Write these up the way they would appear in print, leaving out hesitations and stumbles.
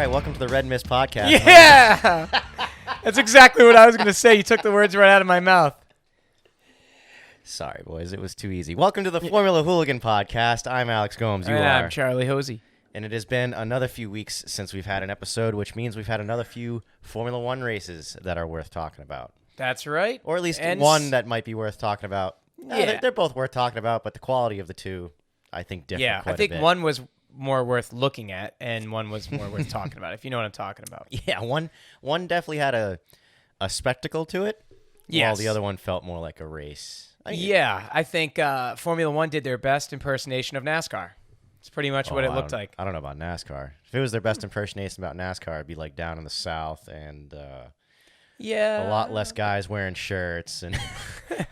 right, welcome to the Red Mist Podcast. Yeah! That's exactly what I was going to say. You took the words right out of my mouth. Sorry, boys. It was too easy. Welcome to the Formula Hooligan Podcast. I'm Alex Gomes. You are. I'm Charlie Hosey. And it has been another few weeks since we've had an episode, which means we've had another few Formula One races that are worth talking about. That's right. Or at least one that might be worth talking about. Yeah. They're both worth talking about, but the quality of the two, I think, differ Yeah, quite I think a bit. one was more worth looking at and one was more worth talking about, if you know what I'm talking about. Yeah, one definitely had a spectacle to it, Yes. while the other one felt more like a race. I think Formula One did their best impersonation of NASCAR. It's pretty much what it looked like. I don't know about NASCAR. If it was their best impersonation about NASCAR, it'd be like down in the South and Yeah. a lot less guys wearing shirts and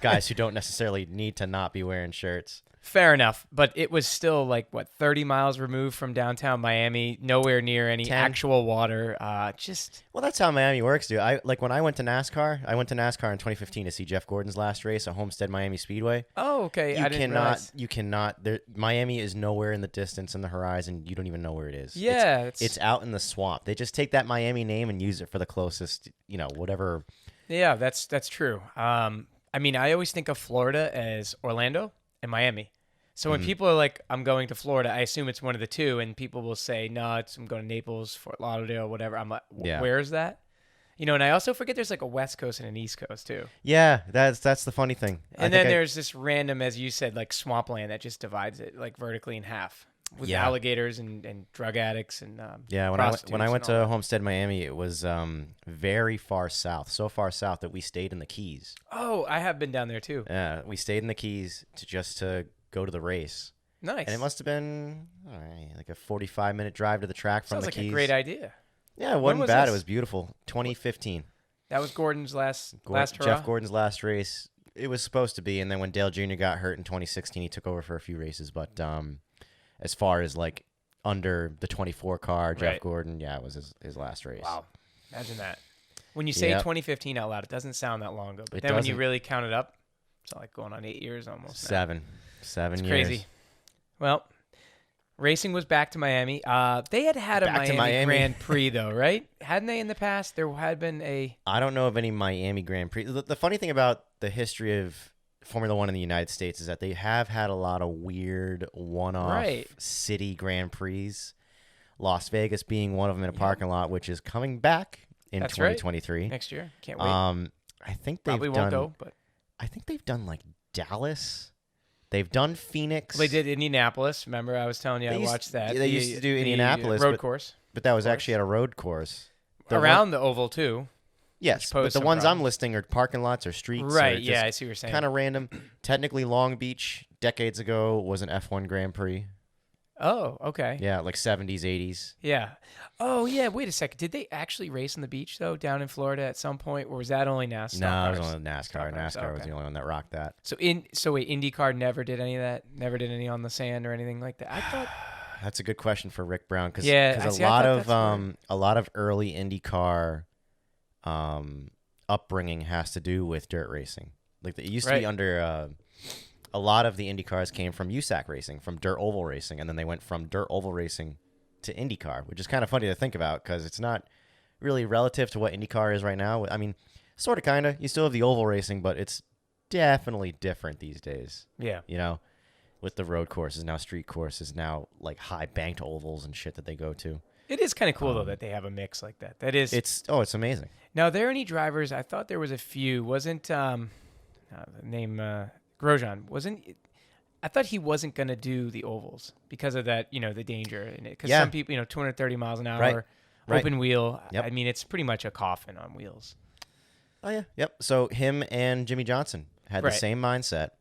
guys who don't necessarily need to not be wearing shirts. Fair enough, but it was still 30 miles removed from downtown Miami, nowhere near any 10. actual water. Well, that's how Miami works, dude. When I went to NASCAR, in 2015 to see Jeff Gordon's last race at Homestead Miami Speedway. Oh, okay. I didn't realize. You cannot. Miami is nowhere in the distance in the horizon. You don't even know where it is. Yeah, it's out in the swamp. They just take that Miami name and use it for the closest, whatever. Yeah, that's true. I always think of Florida as Orlando and Miami. So when people are like, I'm going to Florida, I assume it's one of the two, and people will say, no, I'm going to Naples, Fort Lauderdale, whatever. I'm like, Yeah. Where is that? And I also forget there's like a West Coast and an East Coast too. Yeah, that's the funny thing. And then there's this random, as you said, like swampland that just divides it like vertically in half with alligators and drug addicts and when I went to Homestead Miami, it was very far south, so far south that we stayed in the Keys. Oh, I have been down there too. Yeah, we stayed in the Keys to go to the race. Nice. And it must have been like a 45-minute drive to the track from Sounds the like Keys. a great idea. Yeah, it wasn't bad. this? It was beautiful. 2015. That was Gordon's last hurrah? Jeff Gordon's last race. It was supposed to be, and then when Dale Jr. got hurt in 2016, he took over for a few races. But as far as like under the 24 car, Jeff Gordon, it was his last race. Wow. Imagine that. When you say 2015 out loud, it doesn't sound that long ago. But then when you really count it up, it's like going on 8 years almost. Seven it's years. Crazy. Well, racing was back to Miami. They had a Miami Grand Prix, though, right? Hadn't they in the past? There had been a... I don't know of any Miami Grand Prix. The funny thing about the history of Formula One in the United States is that they have had a lot of weird one-off city Grand Prix. Las Vegas being one of them in a parking lot, which is coming back in 2023. Right. Next year. Can't wait. I think Probably won't go, but... I think they've done like Dallas. They've done Phoenix. Well, they did Indianapolis. Remember, I was telling you I watched that. They used to do Indianapolis. Road course. But that was actually at a road course. Around the oval, too. Yes, but the ones I'm listing are parking lots or streets. Right, I see what you're saying. Kind of random. Technically, Long Beach, decades ago, was an F1 Grand Prix. Oh, okay. Yeah, like 70s, 80s. Yeah. Oh, yeah, wait a second. Did they actually race on the beach, though, down in Florida at some point, or was that only NASCAR? No, it was only NASCAR. NASCAR was the only one that rocked that. So wait, IndyCar never did any of that? Never did any on the sand or anything like that? I thought... That's a good question for Rick Brown, because a lot of early IndyCar upbringing has to do with dirt racing. Like it used to be under... a lot of the Indy cars came from USAC racing, from dirt oval racing, and then they went from dirt oval racing to IndyCar, which is kind of funny to think about because it's not really relative to what IndyCar is right now. I mean, sort of, kind of. You still have the oval racing, but it's definitely different these days. Yeah. With the road courses, now street courses, now like high banked ovals and shit that they go to. It is kind of cool, though, that they have a mix like that. That is... It's amazing. Now, are there any drivers... I thought there was a few. Wasn't... the name... Grosjean I thought he wasn't going to do the ovals because of that, the danger in it. Because some people, 230 miles an hour, open wheel. Yep. I mean, it's pretty much a coffin on wheels. Oh, yeah. Yep. So him and Jimmy Johnson had the same mindset.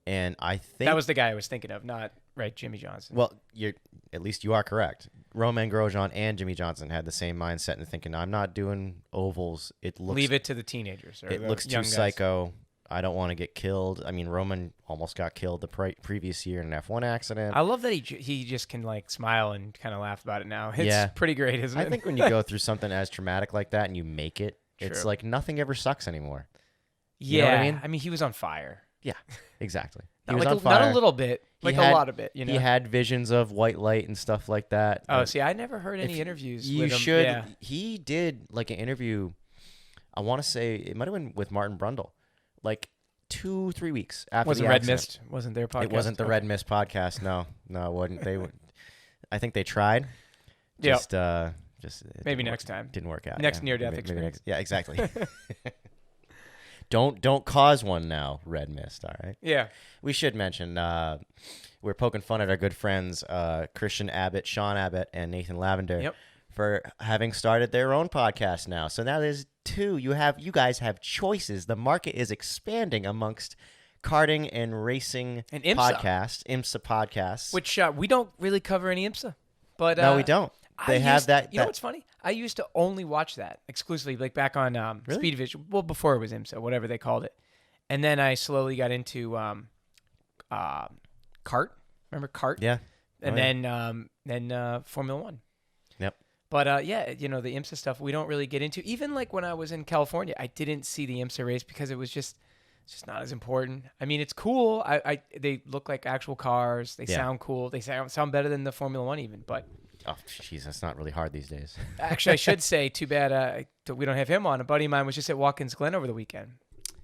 And I think... That was the guy I was thinking of, not, Jimmy Johnson. Well, at least you are correct. Romain Grosjean and Jimmy Johnson had the same mindset and thinking, I'm not doing ovals. Leave it to the teenagers. Or it looks too psycho. I don't want to get killed. I mean, Roman almost got killed the previous year in an F1 accident. I love that he just can smile and kind of laugh about it now. It's pretty great, isn't it? I think when you go through something as traumatic like that and you make it, it's like nothing ever sucks anymore. Yeah. You know what I mean? He was on fire. Yeah, exactly. He was on fire. Not a little bit, a lot of it. You know, he had visions of white light and stuff like that. Oh, see, I never heard any interviews. You with him. should. Yeah. He did like an interview. I want to say it might have been with Martin Brundle, like 2-3 weeks after was the Red accident. Mist? Wasn't their podcast? It wasn't the Red Mist podcast. No, it wasn't. They would. I think they tried. Just maybe next time. Didn't work out. Next near-death experience. Yeah, exactly. Don't cause one now, Red Mist. All right. Yeah. We should mention we're poking fun at our good friends Christian Abbott, Sean Abbott, and Nathan Lavender for having started their own podcast now. So now there's 2. You guys have choices. The market is expanding amongst karting and racing and IMSA. IMSA podcasts. Which we don't really cover any IMSA. But no, we don't. They have that. You know what's funny? I used to only watch that exclusively, like back on really? Speed Vision. Well, before it was IMSA, whatever they called it. And then I slowly got into kart. Remember kart? Yeah. And then Formula One. Yep. But the IMSA stuff we don't really get into. Even like when I was in California, I didn't see the IMSA race because it was just not as important. I mean, it's cool. They look like actual cars. They sound cool. They sound better than the Formula One even. But oh, jeez, that's not really hard these days. Actually, I should say, too bad we don't have him on. A buddy of mine was just at Watkins Glen over the weekend.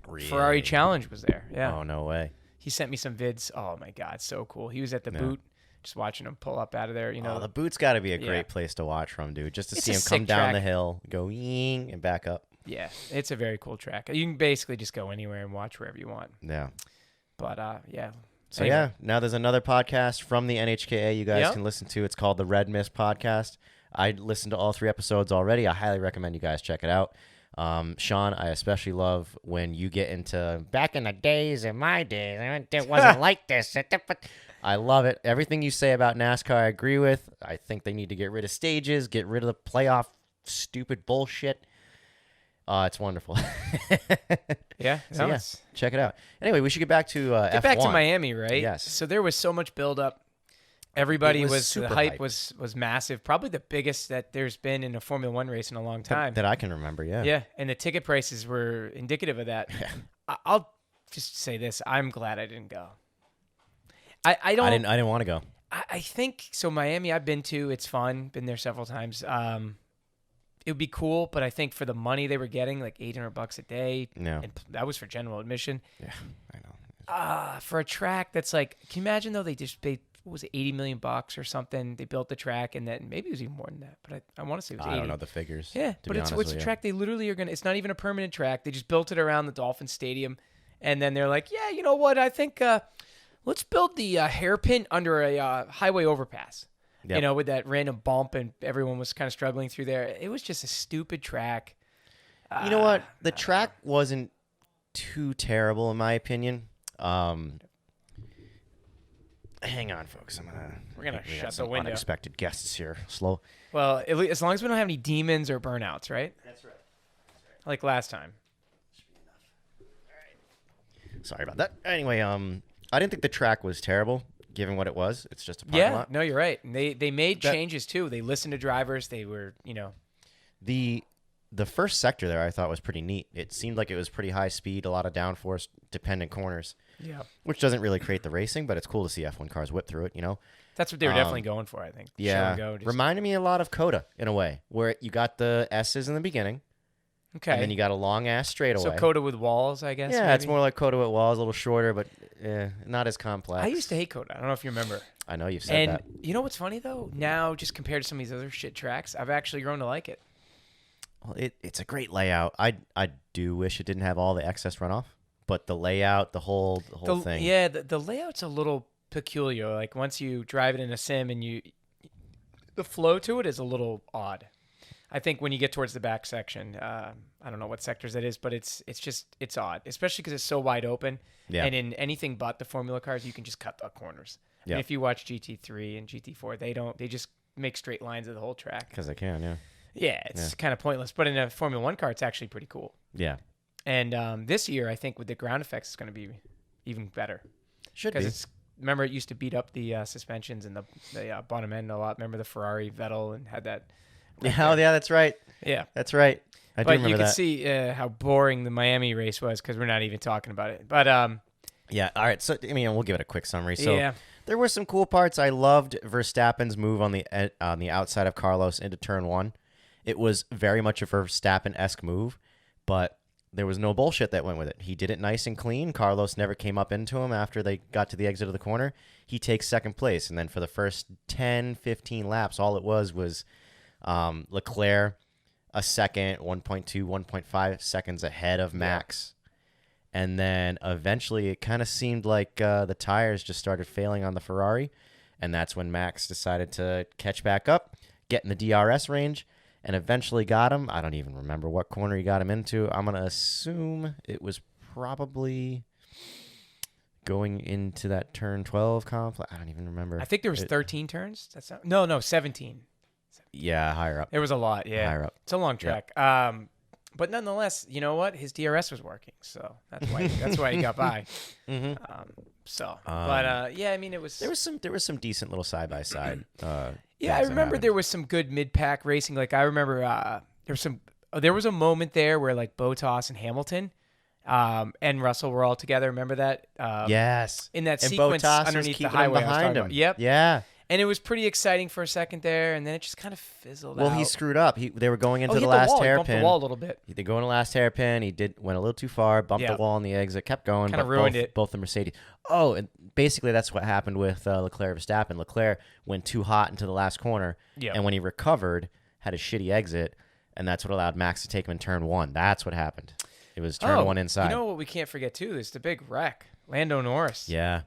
Really? Ferrari Challenge was there. Yeah. Oh, no way. He sent me some vids. Oh my God, so cool. He was at the boot, just watching him pull up out of there. You know, the boot's got to be a great place to watch from, dude. Just to see him come down the hill, go ying, and back up. Yeah, it's a very cool track. You can basically just go anywhere and watch wherever you want. Yeah. But yeah. So now there's another podcast from the NHKA you guys can listen to. It's called the Red Mist Podcast. I listened to all 3 episodes already. I highly recommend you guys check it out. Sean, I especially love when you get into back in the days, in my days, it wasn't like this. I love it. Everything you say about NASCAR, I agree with. I think they need to get rid of stages, get rid of the playoff stupid bullshit. It's wonderful. Yeah. So check it out. Anyway, we should get back to F1. Get back to Miami, right? Yes. So there was so much buildup. Everybody was the super hype hype. was massive. Probably the biggest that there's been in a Formula One race in a long time. That I can remember, yeah. Yeah, and the ticket prices were indicative of that. I'll just say this: I'm glad I didn't go. I didn't want to go. I think so. Miami, I've been to. It's fun. Been there several times. It would be cool, but I think for the money they were getting, like $800 a day, and that was for general admission. Yeah, I know. For a track that's like, can you imagine though? They just paid, what was it, $80 million or something? They built the track, and then maybe it was even more than that. But I want to say it was 80. I don't know the figures. Yeah, but it's a track they literally are gonna. It's not even a permanent track. They just built it around the Dolphin Stadium, and then they're like, yeah, you know what? I think let's build the hairpin under a highway overpass. Yep. You know, with that random bump, and everyone was kind of struggling through there. It was just a stupid track. You know what? The track wasn't too terrible, in my opinion. Hang on, folks. We're gonna shut the window. Unexpected guests here. Slow. Well, as long as we don't have any demons or burnouts, right? That's right. Like last time. Should be enough. All right. Sorry about that. Anyway, I didn't think the track was terrible. Given what it was, it's just a parking lot. No, you're right. And they made changes too. They listened to drivers. They were, the first sector there I thought was pretty neat. It seemed like it was pretty high speed, a lot of downforce dependent corners. Yeah. Which doesn't really create the racing, but it's cool to see F1 cars whip through it, That's what they were definitely going for, I think. Yeah. Reminded me a lot of Coda in a way, where you got the S's in the beginning. Okay. And then you got a long ass straightaway. So Coda with walls, I guess. Yeah, maybe? It's more like Coda with walls, a little shorter, but not as complex. I used to hate Coda. I don't know if you remember. I know you've said that. And you know what's funny though? Now, just compared to some of these other shit tracks, I've actually grown to like it. Well, it's a great layout. I do wish it didn't have all the excess runoff, but the layout, the whole thing. Yeah, the layout's a little peculiar. Like once you drive it in a sim, and the flow to it is a little odd. I think when you get towards the back section, I don't know what sectors that is, but it's odd, especially because it's so wide open. Yeah. And in anything but the Formula cars, you can just cut the corners. Yeah. And if you watch GT3 and GT4, they just make straight lines of the whole track. Because they can, yeah. Yeah, it's kind of pointless. But in a Formula One car, it's actually pretty cool. Yeah. And this year, I think with the ground effects, it's going to be even better. Should be. Because remember, it used to beat up the suspensions and the bottom end a lot. Remember the Ferrari Vettel and had that. Yeah, that's right. Yeah. That's right. I do remember that. But you can see how boring the Miami race was because we're not even talking about it. But Yeah. All right. So I mean, we'll give it a quick summary. So Yeah. there were some cool parts. I loved Verstappen's move on the outside of Carlos into turn one. It was very much a Verstappen-esque move, but there was no bullshit that went with it. He did it nice and clean. Carlos never came up into him after they got to the exit of the corner. He takes second place, and then for the first 10, 15 laps, all it was Leclerc a second, 1.2, 1.5 seconds ahead of Max. And then eventually it kind of seemed like the tires just started failing on the Ferrari. And that's when Max decided to catch back up, get in the DRS range, and eventually got him. I don't even remember what corner he got him into. I'm going to assume it was probably going into that turn 12 complex. I don't even remember. I think there was 13 turns. No, 17. Yeah, higher up. There was a lot, yeah. Higher up. It's a long track. But nonetheless, you know what? His DRS was working, so that's why he got by. Mm-hmm. Yeah, I mean, it was there was some decent little side by side. Yeah, I remember there was some good mid pack racing. Like I remember there was a moment there where like Bottas and Hamilton and Russell were all together. Remember that? Yes. In that and sequence Bottas underneath was the highway behind him. Yep. Yeah. And it was pretty exciting for a second there, and then it just kind of fizzled out. Well, he screwed up. They were going into the last wall. hairpin. He bumped the wall a little bit. They go in the last hairpin. He went a little too far, bumped the wall on the exit, kept going. Kind of ruined it. Both the Mercedes. Oh, and basically that's what happened with Leclerc Verstappen. Leclerc went too hot into the last corner, and when he recovered, had a shitty exit, and that's what allowed Max to take him in turn one. That's what happened. It was turn one inside. You know what we can't forget, too, is the big wreck. Lando Norris. Yeah.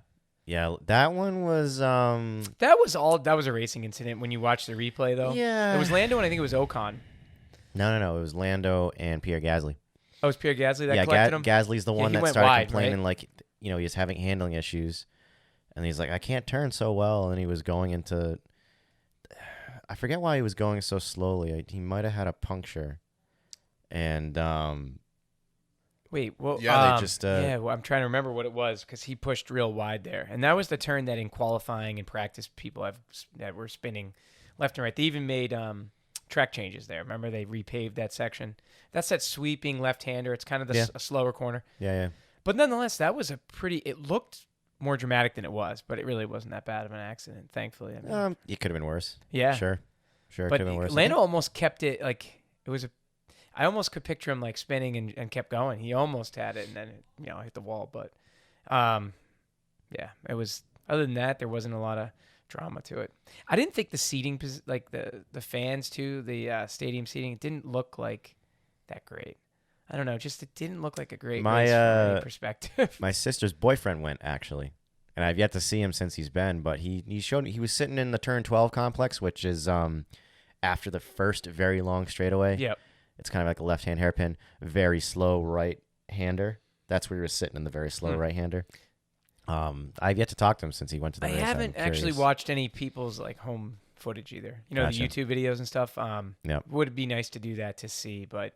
Yeah, that one was... That was a racing incident when you watch the replay, though. Yeah. It was Lando, and I think it was Ocon. No. It was Lando and Pierre Gasly. Oh, it was Pierre Gasly that collected him? Gasly's the one he that went started wide, complaining, right? like, he was having handling issues. And he's like, I can't turn so well. And he was going into... I forget why he was going so slowly. He might have had a puncture. And... Wait, well, they just... well, I'm trying to remember what it was because he pushed real wide there. And that was the turn that in qualifying and practice people that were spinning left and right. They even made track changes there. Remember, they repaved that section. That's that sweeping left-hander. It's kind of a slower corner. Yeah. But nonetheless, that was it looked more dramatic than it was, but it really wasn't that bad of an accident, thankfully. I mean, it could have been worse. Yeah. Sure, but it could have been worse. Lando almost kept it, like, it was I almost could picture him like spinning and kept going. He almost had it and then hit the wall. But it was. Other than that, there wasn't a lot of drama to it. I didn't think the seating, like the fans too, the stadium seating, it didn't look like that great. I don't know, just it didn't look like a great race from any perspective. My sister's boyfriend went actually, and I've yet to see him since he's been. But he showed he was sitting in the turn 12 complex, which is after the first very long straightaway. Yep. It's kind of like a left-hand hairpin, very slow right-hander. That's where he was sitting in the very slow right-hander. I've yet to talk to him since he went to the race. I haven't actually watched any people's like home footage either. Gotcha. The YouTube videos and stuff. Yep. Would be nice to do that to see, but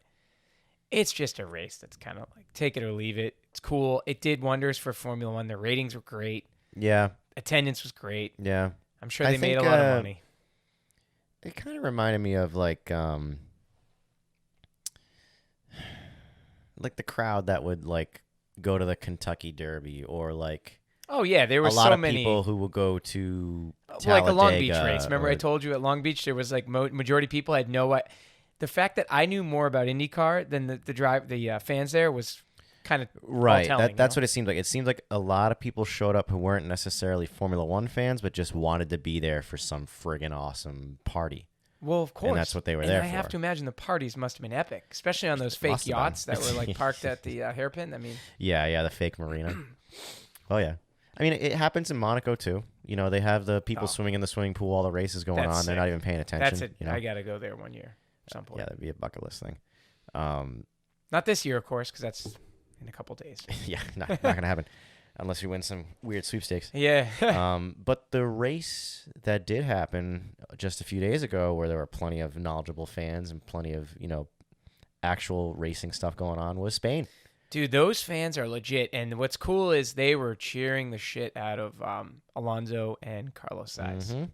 it's just a race that's kind of like take it or leave it. It's cool. It did wonders for Formula One. The ratings were great. Yeah. Attendance was great. Yeah. I'm sure they made a lot of money. It kind of reminded me of like the crowd that would like go to the Kentucky Derby or like oh yeah, there were a lot so of many people who will go to like a Long Beach race. Remember I told you at Long Beach there was like majority of people had no the fact that I knew more about IndyCar than the fans there was kind of right. Telling, that's what it seemed like. It seemed like a lot of people showed up who weren't necessarily Formula One fans, but just wanted to be there for some friggin' awesome party. Well, of course. And that's what they were there for. I have to imagine the parties must have been epic, especially on those fake yachts that were like parked at the hairpin. I mean, yeah, the fake marina. Oh yeah, I mean it happens in Monaco too. They have the people swimming in the swimming pool, all the races going on. They're not even paying attention. That's it. I got to go there one year at some point. Yeah, that'd be a bucket list thing. Not this year, of course, because that's in a couple days. Yeah, not gonna happen. Unless you win some weird sweepstakes. Yeah. But the race that did happen just a few days ago, where there were plenty of knowledgeable fans and plenty of, actual racing stuff going on, was Spain. Dude, those fans are legit. And what's cool is they were cheering the shit out of Alonso and Carlos Sainz. Mm-hmm.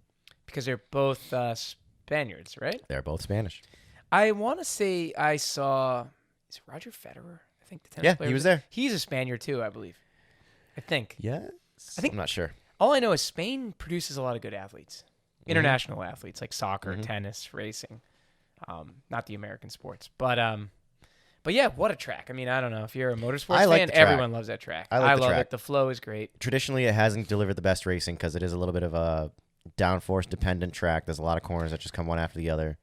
Because they're both Spaniards, right? They're both Spanish. I want to say I saw... Is it Roger Federer? I think the tennis player. Yeah, he was there. He's a Spaniard too, I believe. I think. Yes. I'm not sure. All I know is Spain produces a lot of good athletes, international athletes like soccer, tennis, racing. Not the American sports, but yeah, what a track! I mean, I don't know if you're a motorsports fan, everyone loves that track. I love it. The flow is great. Traditionally, it hasn't delivered the best racing because it is a little bit of a downforce dependent track. There's a lot of corners that just come one after the other.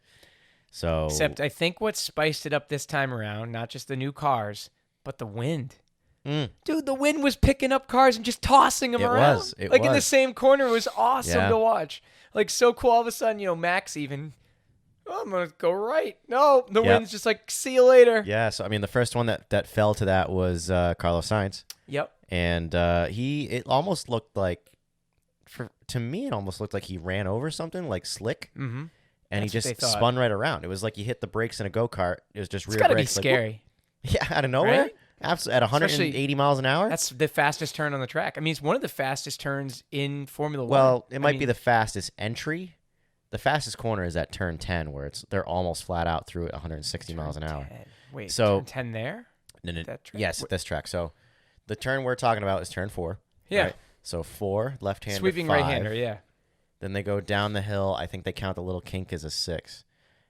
So, except I think what spiced it up this time around, not just the new cars, but the wind. Dude, the wind was picking up cars and just tossing them around. It was. In the same corner. It was awesome to watch. Like, so cool. All of a sudden, Max even, I'm going to go right. No, the wind's just like, see you later. Yeah, so, I mean, the first one that fell to that was Carlos Sainz. Yep. And it almost looked like, to me, it almost looked like he ran over something, like slick. Mm-hmm. And he just spun right around. It was like you hit the brakes in a go-kart. It was just rear brakes. It's got to be scary. Yeah, out of nowhere. Right? Absolutely, at 180 miles an hour. That's the fastest turn on the track. I mean, it's one of the fastest turns in Formula 1. Well, it might be the fastest entry. The fastest corner is at turn 10, where they're almost flat out through at 160 miles an hour. 10. Wait, so turn 10 there? No, yes, at this track. So the turn we're talking about is turn 4. Yeah. Right? So 4, left-hander, sweeping 5. right-hander, yeah. Then they go down the hill. I think they count the little kink as a 6.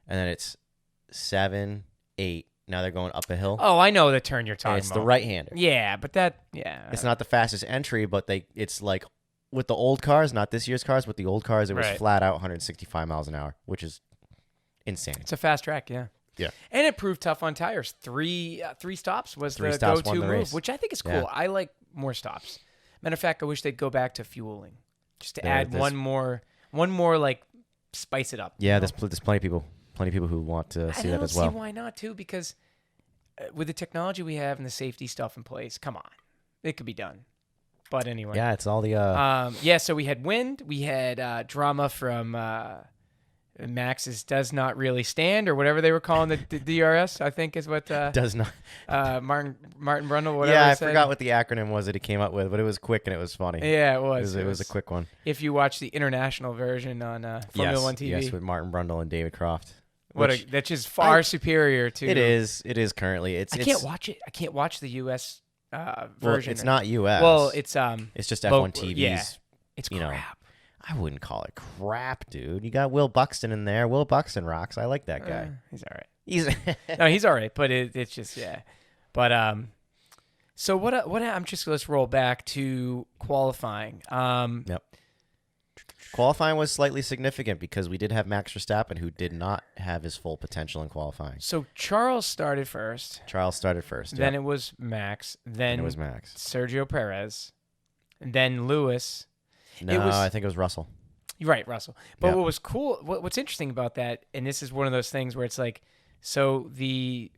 And then it's 7, 8. Now they're going up a hill. Oh, I know the turn you're talking about. It's the right-hander. Yeah, but it's not the fastest entry, but it's like with the old cars, not this year's cars, with the old cars, it was flat out 165 miles an hour, which is insane. It's a fast track, yeah. Yeah. And it proved tough on tires. Three stops was the go-to move, which I think is cool. Yeah. I like more stops. Matter of fact, I wish they'd go back to fueling, just to add one more like spice it up. Yeah, there's plenty of people who want to see that as well. I don't see why not too, because with the technology we have and the safety stuff in place, come on, it could be done. But anyway, yeah, it's all the So we had wind, we had drama from Max's does not really stand, or whatever they were calling the DRS. I think is what does not Martin Brundle. Whatever. Yeah, I forgot what the acronym was that he came up with, but it was quick and it was funny. Yeah, it was. It was a quick one. If you watch the international version on Formula One TV, yes, with Martin Brundle and David Croft. That's just far superior to. It is currently. I can't watch it. I can't watch the U.S. Version. Well, it's not U.S. Well, it's just F1 TV's. Yeah, it's crap. I wouldn't call it crap, dude. You got Will Buxton in there. Will Buxton rocks. I like that guy. He's all right. He's all right, but it's just But so what? I'm just let's roll back to qualifying. Yep. Qualifying was slightly significant because we did have Max Verstappen, who did not have his full potential in qualifying. So Charles started first. Then it was Max. Then it was Max. Sergio Perez. And then Lewis. No, I think it was Russell. You're right, Russell. But what was cool, what's interesting about that, and this is one of those things where it's like, so it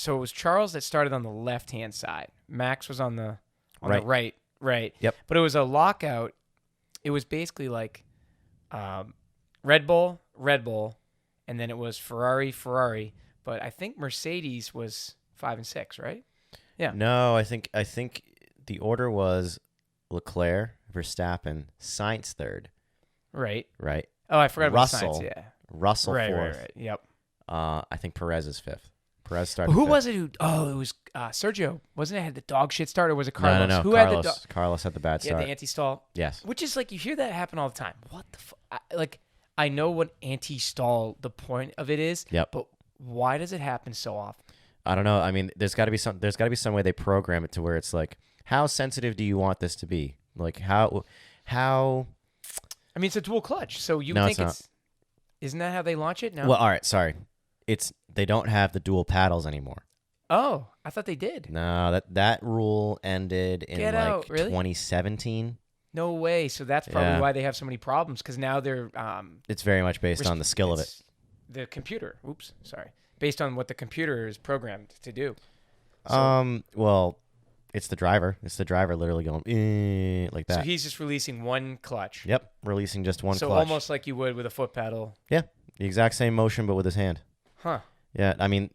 was Charles that started on the left-hand side. Max was on the right. Yep. But it was a lockout. It was basically like Red Bull, and then it was Ferrari. But I think Mercedes was 5 and 6, right? Yeah. No, I think the order was Leclerc, Verstappen, Sainz third. Right. Oh, I forgot about Sainz, yeah. Russell fourth. Right. Yep. I think Perez is fifth. Perez started Who fifth. was it who... Oh, it was Sergio. Wasn't it had the dog shit start, or was it Carlos? No. Who Carlos. had the Carlos had the bad start. Yeah, the anti-stall. Yes. Which is like, you hear that happen all the time. What the I know what anti-stall, the point of it is. Yep. But why does it happen so often? I don't know. I mean, there's got to be some way they program it to where it's like, how sensitive do you want this to be? Like how I mean, it's a dual clutch, so you think it's isn't that how they launch it? No. Well, all right, sorry. They don't have the dual paddles anymore. Oh, I thought they did. No, that rule ended in 2017. No way. So that's probably why they have so many problems, because now they're it's very much based on the skill of it. The computer. Oops, sorry. Based on what the computer is programmed to do. Well, it's the driver. It's the driver literally going like that. So he's just releasing one clutch. Yep, releasing just one clutch. So almost like you would with a foot pedal. Yeah, the exact same motion, but with his hand. Huh. Yeah, I mean,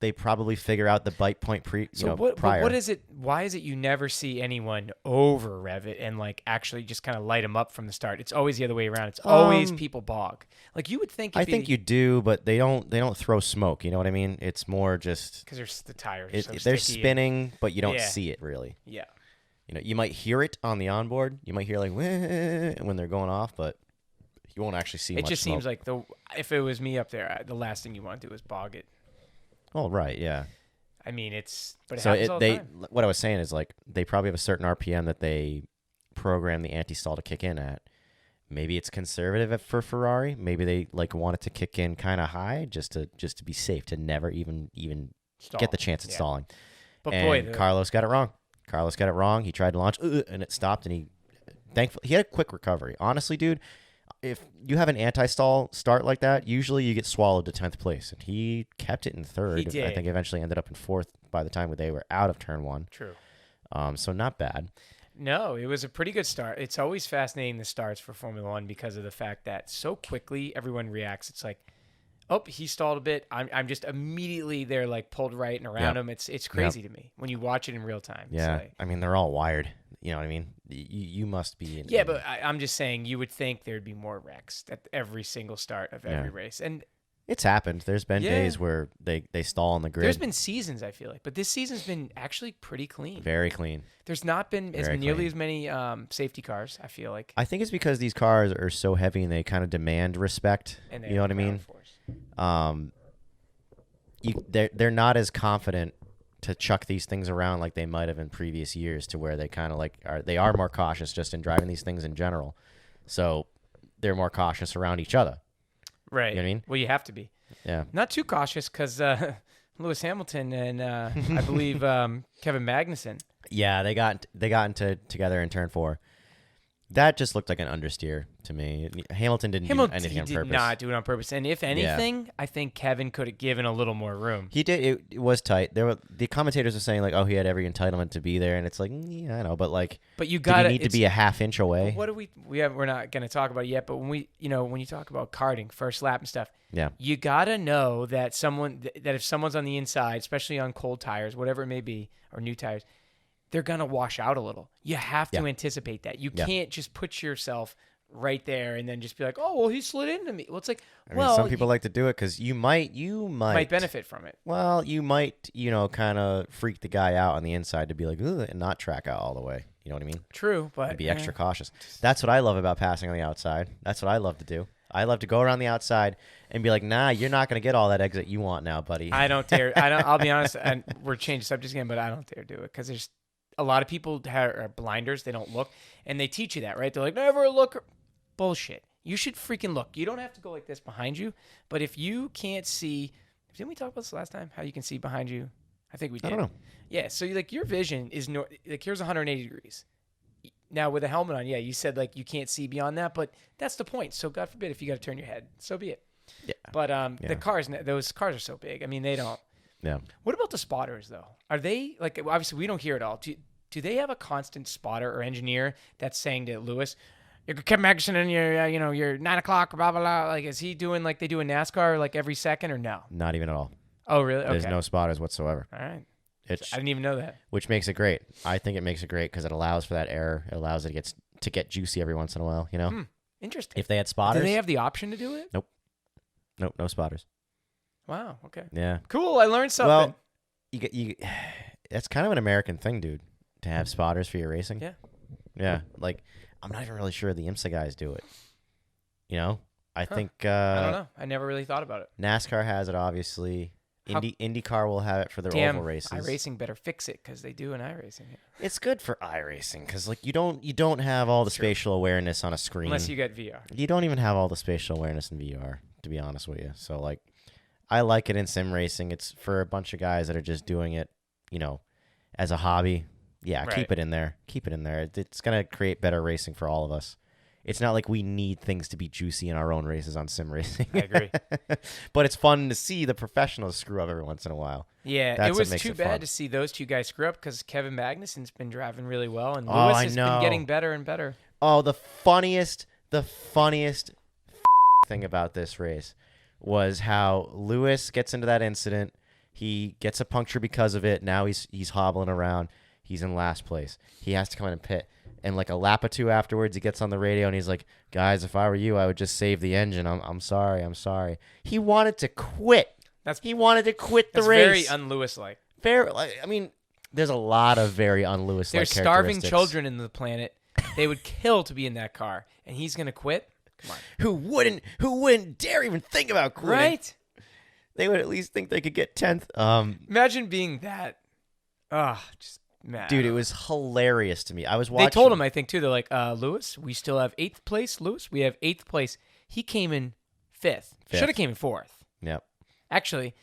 they probably figure out the bite point prior. What is it? Why is it you never see anyone over rev it and like actually just kind of light them up from the start? It's always the other way around. It's always people bog. Like you would think. I think you do, but they don't throw smoke. You know what I mean? It's more just because the tires. They're spinning, but you don't see it really. Yeah. You know, you might hear it on the onboard. You might hear like when they're going off, but you won't actually see. It much just smoke. seems like if it was me up there, the last thing you want to do is bog it. Oh right, yeah. I mean, but it happens all the time. What I was saying is like they probably have a certain RPM that they program the anti-stall to kick in at. Maybe it's conservative for Ferrari. Maybe they like want it to kick in kind of high just to be safe, to never even get the chance at stalling. But Carlos got it wrong. He tried to launch and it stopped, and thankfully he had a quick recovery. Honestly, dude, if you have an anti-stall start like that, usually you get swallowed to 10th place. And he kept it in 3rd. He did. I think eventually ended up in 4th by the time they were out of turn 1. True. So not bad. No, it was a pretty good start. It's always fascinating, the starts for Formula One, because of the fact that so quickly everyone reacts. It's like, oh, he stalled a bit. I'm just immediately they're like pulled right and around him. It's crazy to me when you watch it in real time. Yeah, like, I mean, they're all wired. You know what I mean? You must be. But I'm just saying, you would think there'd be more wrecks at every single start of every race. And it's happened. There's been days where they stall on the grid. There's been seasons, I feel like. But this season's been actually pretty clean. Very clean. There's not been nearly as many safety cars, I feel like. I think it's because these cars are so heavy and they kind of demand respect. And you know what I mean? They're not as confident to chuck these things around like they might have in previous years, to where they kind of like are more cautious just in driving these things in general. So they're more cautious around each other. Right. You know what I mean? Well, you have to be. Yeah. Not too cautious, because Lewis Hamilton and I believe Kevin Magnussen. Yeah, they got together in turn 4. That just looked like an understeer to me. Hamilton didn't do anything on purpose. He did not do it on purpose. And if anything, I think Kevin could have given a little more room. He did. It was tight. The commentators were saying like, "Oh, he had every entitlement to be there," and it's like, yeah, I know, but like, you got to need to be a half inch away. What do we're not going to talk about it yet, but when you talk about karting, first lap and stuff, you got to know that if someone's on the inside, especially on cold tires, whatever it may be, or new tires, they're going to wash out a little. You have to anticipate that. You can't just put yourself right there and then just be like, oh, well, he slid into me. Well, it's like, I mean, some people like to do it because you might benefit from it. Well, you might, kind of freak the guy out on the inside to be like, ugh, and not track out all the way. You know what I mean? True, but and be extra cautious. That's what I love about passing on the outside. That's what I love to do. I love to go around the outside and be like, nah, you're not going to get all that exit you want now, buddy. I don't dare. I'll be honest, and we're changing subjects again, but I don't dare do it, because there's a lot of people are blinders. They don't look, and they teach you that, right? They're like, never look. Bullshit. You should freaking look. You don't have to go like this behind you, but if you can't see, didn't we talk about this last time? How you can see behind you? I think we did. I don't know. Yeah, so your vision is here's 180 degrees. Now with a helmet on, you said like you can't see beyond that, but that's the point. So God forbid if you got to turn your head, so be it. Yeah. But those cars are so big. I mean, they don't. Yeah. What about the spotters though? Are they like, obviously we don't hear it all. Do they have a constant spotter or engineer that's saying to Lewis, "You're Kevin Magnussen and you're 9 o'clock, blah blah blah"? Like, is he doing like they do in NASCAR, like every second, or no? Not even at all. Oh, really? There's okay. no spotters whatsoever. All right. I didn't even know that. Which makes it great. I think it makes it great because it allows for that error. It allows it to get juicy every once in a while. Interesting. If they had spotters, do they have the option to do it? Nope, no spotters. Wow. Okay. Yeah. Cool. I learned something. Well, you that's kind of an American thing, dude, to have spotters for your racing. Yeah. Yeah. Like, I'm not even really sure the IMSA guys do it. I think. I don't know. I never really thought about it. NASCAR has it, obviously. IndyCar will have it for their oval races. iRacing better fix it, because they do in iRacing. Yeah. It's good for iRacing because like you don't have all the spatial awareness on a screen unless you get VR. You don't even have all the spatial awareness in VR, to be honest with you. So like, I like it in sim racing. It's for a bunch of guys that are just doing it, as a hobby. Yeah, right. Keep it in there. Keep it in there. It's gonna create better racing for all of us. It's not like we need things to be juicy in our own races on sim racing. I agree. But it's fun to see the professionals screw up every once in a while. Yeah, it was too bad to see those two guys screw up, because Kevin Magnussen's been driving really well, and Lewis has been getting better and better. Oh, the funniest thing about this race was how Lewis gets into that incident. He gets a puncture because of it. Now he's hobbling around. He's in last place. He has to come in and pit. And like a lap or two afterwards, he gets on the radio and he's like, "Guys, if I were you, I would just save the engine. I'm sorry. I'm sorry." He wanted to quit. He wanted to quit the race. Very un-Lewis-like. I mean, there's a lot of very un-Lewis-like There's starving children in the planet. They would kill to be in that car, and he's gonna quit. Come on. Who wouldn't dare even think about quitting? Right? They would at least think they could get 10th. Imagine being that. Just mad. Dude, it was hilarious to me. I was watching. They told him, I think, too. They're like, Lewis, we still have 8th place. Lewis, we have 8th place. He came in 5th. Should have came in 4th. Yep. Actually,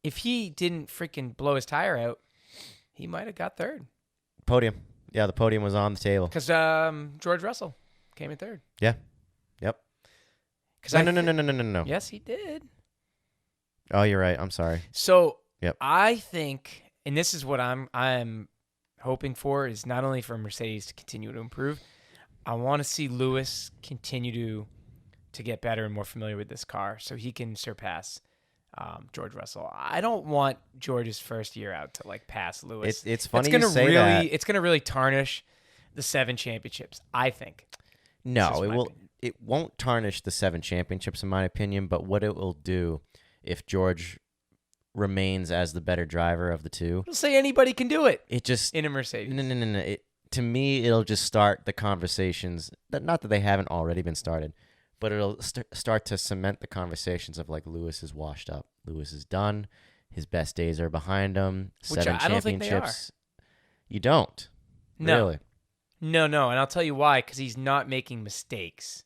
if he didn't freaking blow his tire out, he might have got 3rd. Podium. Yeah, the podium was on the table. Because George Russell came in 3rd. Yeah. Yep. No. Yes, he did. Oh, you're right. I'm sorry. So yep. I think, and this is what I'm hoping for, is not only for Mercedes to continue to improve, I want to see Lewis continue to get better and more familiar with this car so he can surpass George Russell. I don't want George's first year out to like pass Lewis. It's funny you say that. It's going to really tarnish the 7 championships, I think. No, it will. It won't tarnish the 7 championships, in my opinion. But what it will do, if George remains as the better driver of the two, I'll say anybody can do it. It just in a Mercedes. No. To me, it'll just start the conversations. Not that they haven't already been started, but it'll start to cement the conversations of like Lewis is washed up, Lewis is done, his best days are behind him. Which 7 I don't think championships. You don't. No. Really? No, and I'll tell you why. Because he's not making mistakes.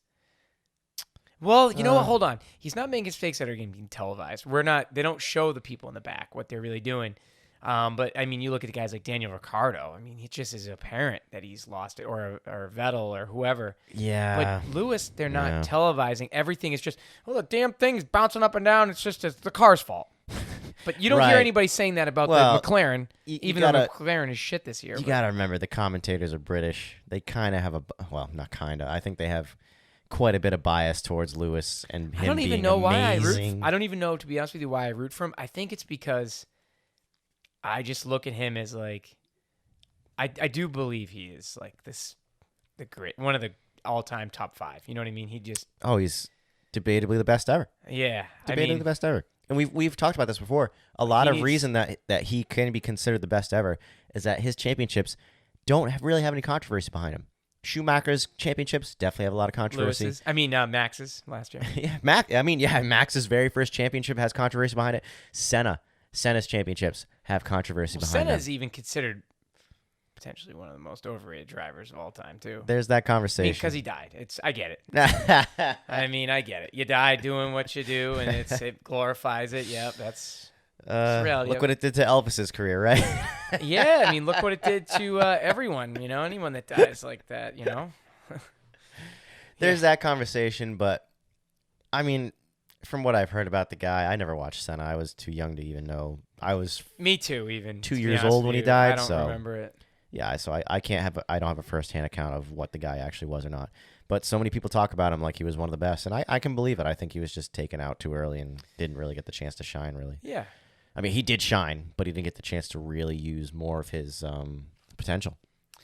Well, you know what? Hold on. He's not making mistakes that are going to be televised. They don't show the people in the back what they're really doing. But I mean, you look at the guys like Daniel Ricciardo. I mean, it just is apparent that he's lost it, or Vettel, or whoever. Yeah. But Lewis, they're not televising. Everything is just, the damn thing's bouncing up and down. It's the car's fault. But you don't hear anybody saying that about the McLaren, even though McLaren is shit this year. You got to remember, the commentators are British. They kind of have not kind of. I think they have quite a bit of bias towards Lewis and him being amazing. I don't even know, to be honest with you, why I root for him. I think it's because I just look at him as like, I do believe he is like one of the all-time top 5. You know what I mean? He's debatably the best ever. Yeah, debatably the best ever. And we've talked about this before. A lot of reason that he can be considered the best ever is that his championships don't really have any controversy behind him. Schumacher's championships definitely have a lot of controversy. Max's last year. Max's very first championship has controversy behind it. Senna's championships have controversy behind them. Senna's even considered potentially one of the most overrated drivers of all time, too. There's that conversation. Because he died. I get it. I get it. You die doing what you do, and it glorifies it. Yep, that's reality. Look what it did to Elvis's career, right? Yeah, I mean, look what it did to everyone. You know, anyone that dies like that. You know. There's that conversation, but I mean, from what I've heard about the guy, I never watched Senna. I was too young to even know. Me too. Even 2 years old when he died. I don't remember it. Yeah, so I don't have a firsthand account of what the guy actually was or not. But so many people talk about him like he was one of the best, and I can believe it. I think he was just taken out too early and didn't really get the chance to shine, really. Yeah. I mean, he did shine, but he didn't get the chance to really use more of his potential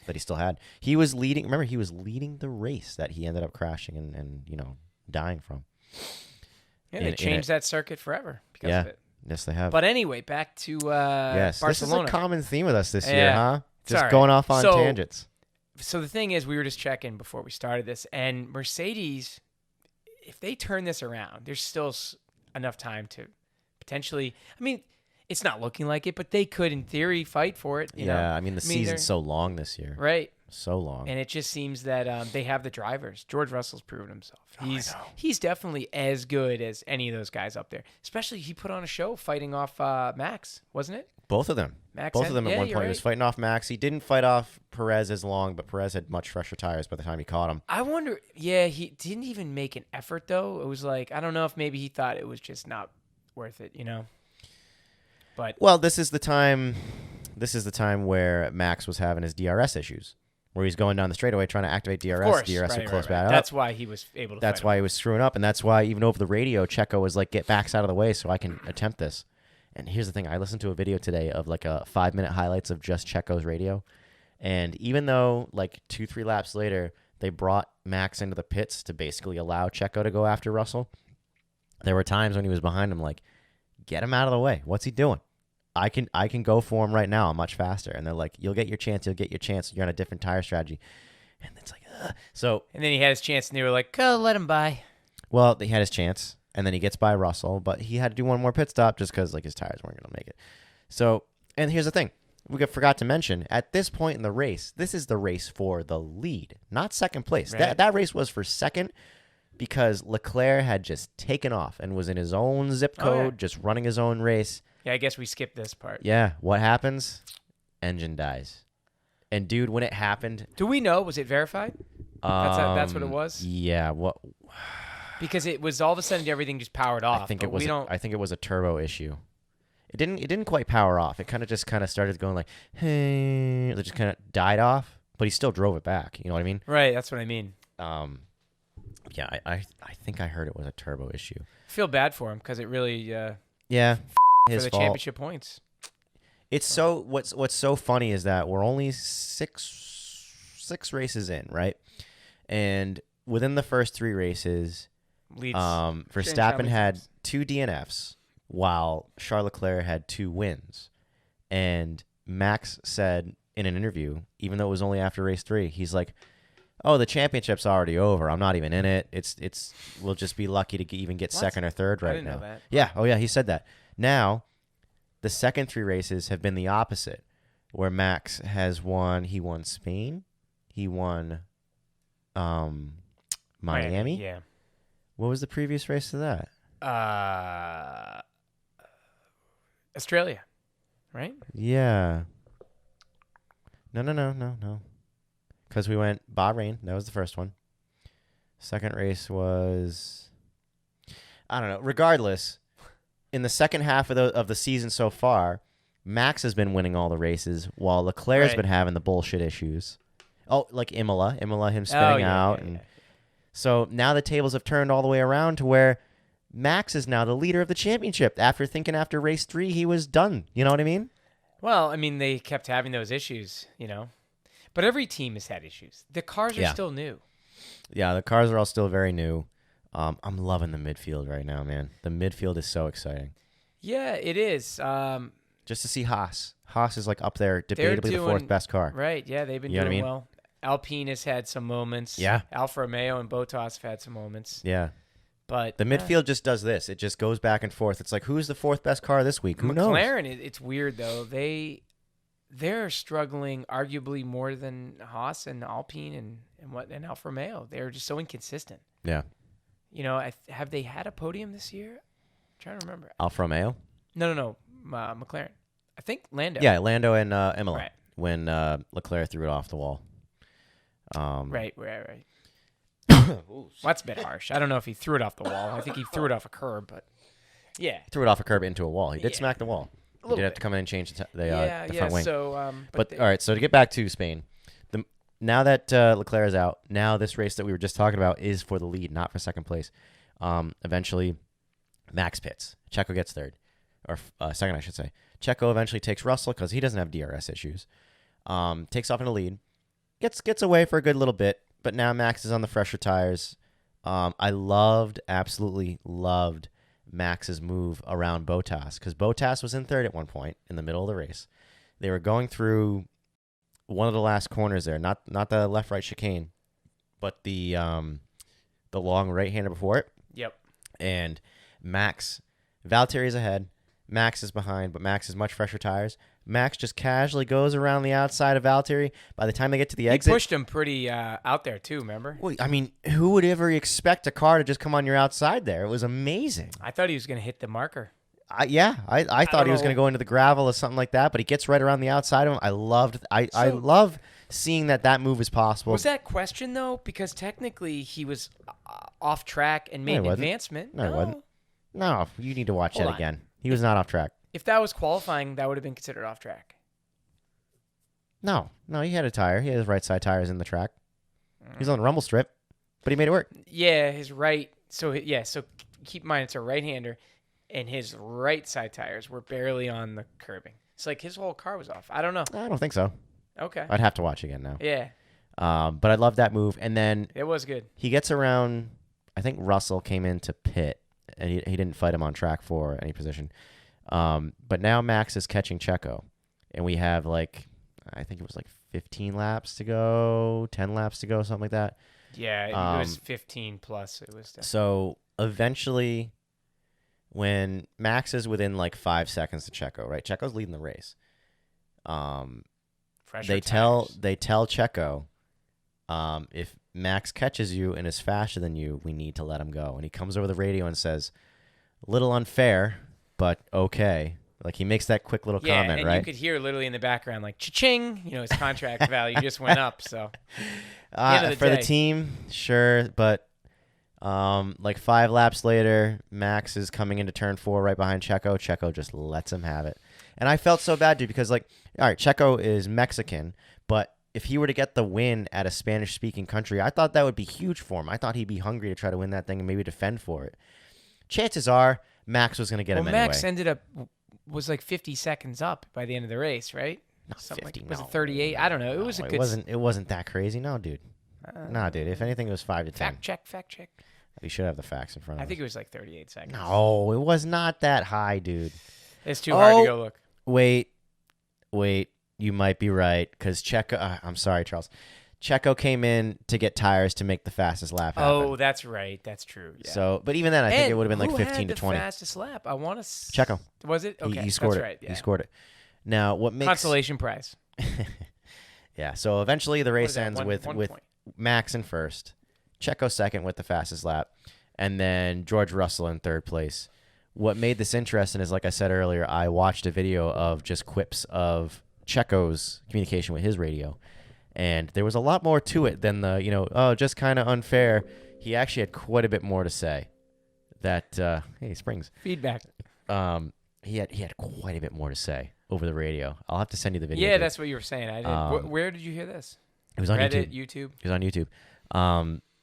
that he still had. He was leading. Remember, he was leading the race that he ended up crashing and dying from. Yeah, they changed that circuit forever because of it. Yes, they have. But anyway, back to Barcelona. This is a common theme with us this year, huh? Just going off on tangents. So the thing is, we were just checking before we started this, and Mercedes, if they turn this around, there's still enough time to potentially. I mean, it's not looking like it, but they could, in theory, fight for it. You know? I mean, the season's so long this year, right? So long, and it just seems that they have the drivers. George Russell's proven himself. He's definitely as good as any of those guys up there. Especially, he put on a show fighting off Max, wasn't it? Both of them. Both of them at one point. He was fighting off Max. He didn't fight off Perez as long, but Perez had much fresher tires by the time he caught him. I wonder, he didn't even make an effort, though. It was like, I don't know if maybe he thought it was just not worth it, But this is the time where Max was having his DRS issues, where he's going down the straightaway trying to activate DRS. Of course, DRS would close back up. That's why he was able to That's why he was screwing up, and that's why even over the radio, Checo was like, get backs out of the way so I can attempt this. And here's the thing. I listened to a video today of like a 5-minute highlights of just Checo's radio. And even though like 2-3 laps later, they brought Max into the pits to basically allow Checo to go after Russell, there were times when he was behind him like, get him out of the way. What's he doing? I can go for him right now. I'm much faster. And they're like, you'll get your chance. You'll get your chance. You're on a different tire strategy. And it's like, ugh. So. And then he had his chance, and they were like, "Oh, let him by." Well, he had his chance, and then he gets by Russell, but he had to do one more pit stop just because like his tires weren't going to make it. So, and here's the thing. We forgot to mention, at this point in the race, this is the race for the lead, not second place. Right. That race was for second because Leclerc had just taken off and was in his own zip code, just running his own race. Yeah, I guess we skipped this part. Yeah, what happens? Engine dies. And dude, when it happened, do we know? Was it verified? That's what it was. Yeah. What? Because it was all of a sudden everything just powered off. I think it was. I think it was a turbo issue. It didn't quite power off. It kind of started going like, hey, it just kind of died off. But he still drove it back. You know what I mean? Right. That's what I mean. Yeah. I think I heard it was a turbo issue. I feel bad for him because it really. Yeah. His for the fault. Championship points. It's so what's so funny is that we're only six races in, right? And within the first 3 races, Verstappen had 2 DNFs while Charles Leclerc had 2 wins. And Max said in an interview, even though it was only after race 3, he's like, "Oh, the championship's already over. I'm not even in it. It's we'll just be lucky to even get second or third right now." I didn't know that. Yeah. Oh yeah, he said that. Now, the second 3 races have been the opposite, where Max has won. He won Spain. He won Miami. Yeah. What was the previous race to that? Australia, right? Yeah. No. Because we went Bahrain. That was the first one. Second race was, I don't know. Regardless, in the second half of the season so far, Max has been winning all the races while Leclerc's been having the bullshit issues. Oh, like Imola, him spinning out. Yeah. So now the tables have turned all the way around to where Max is now the leader of the championship after race 3 he was done. You know what I mean? Well, I mean, they kept having those issues, But every team has had issues. The cars are still new. Yeah, the cars are all still very new. I'm loving the midfield right now, man. The midfield is so exciting. Yeah, it is. Just to see Haas. Haas is like up there, debatably the 4th best car. Right, yeah, they've been doing well. Alpine has had some moments. Yeah. Alfa Romeo and Bottas have had some moments. Yeah. But the midfield just does this. It just goes back and forth. It's like, who's the 4th best car this week? Who knows? McLaren, it's weird, though. They're struggling arguably more than Haas and Alpine and Alfa Romeo. They're just so inconsistent. Yeah. Have they had a podium this year? I'm trying to remember. Alfa Romeo? No. McLaren. I think Lando. Yeah, Lando and Imola. Right. When Leclerc threw it off the wall. Right. Well, that's a bit harsh. I don't know if he threw it off the wall. I think he threw it off a curb, but yeah. He threw it off a curb into a wall. He did smack the wall. He did have to come in and change the front wing. So, all right, so to get back to Spain, now that Leclerc is out, now this race that we were just talking about is for the lead, not for second place. Eventually, Max pits. Checo gets third, or second, I should say. Checo eventually takes Russell because he doesn't have DRS issues. Takes off in the lead. Gets away for a good little bit, but now Max is on the fresher tires. I absolutely loved Max's move around Bottas because Bottas was in third at one point in the middle of the race. They were going through one of the last corners there, not the left-right chicane, but the long right-hander before it. Yep. And Valtteri's ahead. Max is behind, but Max has much fresher tires. Max just casually goes around the outside of Valtteri. By the time they get to the exit... He pushed him pretty out there, too, remember? Well, I mean, who would ever expect a car to just come on your outside there? It was amazing. I thought he was going to hit the marker. I thought he was going to go into the gravel or something like that, but he gets right around the outside of him. I love seeing that move is possible. Was that question, though? Because technically he was off track and made an advancement. No, he wasn't. No, you need to watch that again. He was not off track. If that was qualifying, that would have been considered off track. No, he had a tire. He had his right side tires in the track. He was on the rumble strip, but he made it work. Yeah, his right. So keep in mind, it's a right-hander. and his right side tires were barely on the curbing. It's like his whole car was off. I don't know. I don't think so. Okay. I'd have to watch again now. Yeah. But I love that move. And then it was good. He gets around. I think Russell came in to pit, and he didn't fight him on track for any position. But now Max is catching Checo, and we have I think it was 15 laps to go, 10 laps to go, something like that. Yeah, it was 15 plus. It was. So eventually, when Max is within 5 seconds to Checo, right? Checo's leading the race. They tell Checo, if Max catches you and is faster than you, we need to let him go. And he comes over the radio and says, "A little unfair, but okay." He makes that quick little comment, and right? You could hear literally in the background, cha-ching, his contract value just went up. So, the team, sure, but 5 laps later, Max is coming into turn 4 right behind Checo. Checo just lets him have it. And I felt so bad, dude, because, all right, Checo is Mexican, but if he were to get the win at a Spanish-speaking country, I thought that would be huge for him. I thought he'd be hungry to try to win that thing and maybe defend for it. Chances are Max was going to get him anyway. Max was 50 seconds up by the end of the race, right? Not 50, was it 38? I don't know. It was a good. It wasn't that crazy, no, dude. No, dude. If anything, it was 5 to 10. Fact check. You should have the facts in front of us. I think it was 38 seconds. No, it was not that high, dude. It's too hard to go look. Wait. You might be right, because Checo. I'm sorry, Charles. Checo came in to get tires to make the fastest lap happen. Oh, that's right. That's true. Yeah. So, but even then, I think it would have been 15 to 20. Who had the fastest lap? I want to. Checo. Was it? Okay, he scored that's it. Right. Yeah. He scored it. Now, what makes consolation prize? Yeah. So eventually, the race ends one with point. Max in first, Checo second with the fastest lap, and then George Russell in third place. What made this interesting is, like I said earlier, I watched a video of just quips of Checo's communication with his radio, and there was a lot more to it than the, just kind of unfair. He actually had quite a bit more to say. That hey, Springs feedback. He had quite a bit more to say over the radio. I'll have to send you the video. Yeah, that's what you were saying. I did. Where did you hear this? It was on Reddit, YouTube. It was on YouTube.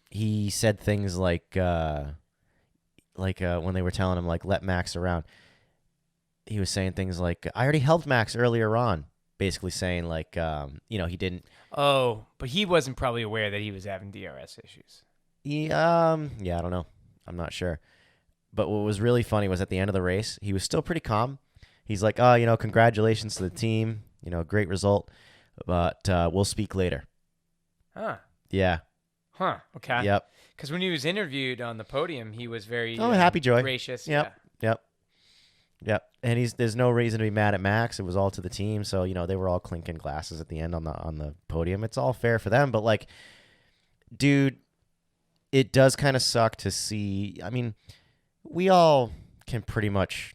He said things like when they were telling him let Max around. He was saying things like, "I already helped Max earlier on," basically saying he didn't. Oh, but he wasn't probably aware that he was having DRS issues. Yeah, I don't know. I'm not sure. But what was really funny was at the end of the race, he was still pretty calm. He's like, "Oh, congratulations to the team. Great result, but we'll speak later." Huh. Yeah. Huh. Okay. Yep. Because when he was interviewed on the podium, he was very happy joy, gracious. Yep. Yeah. Yep. And there's no reason to be mad at Max. It was all to the team. So they were all clinking glasses at the end on the podium. It's all fair for them. But dude, it does kind of suck to see. I mean, we all can pretty much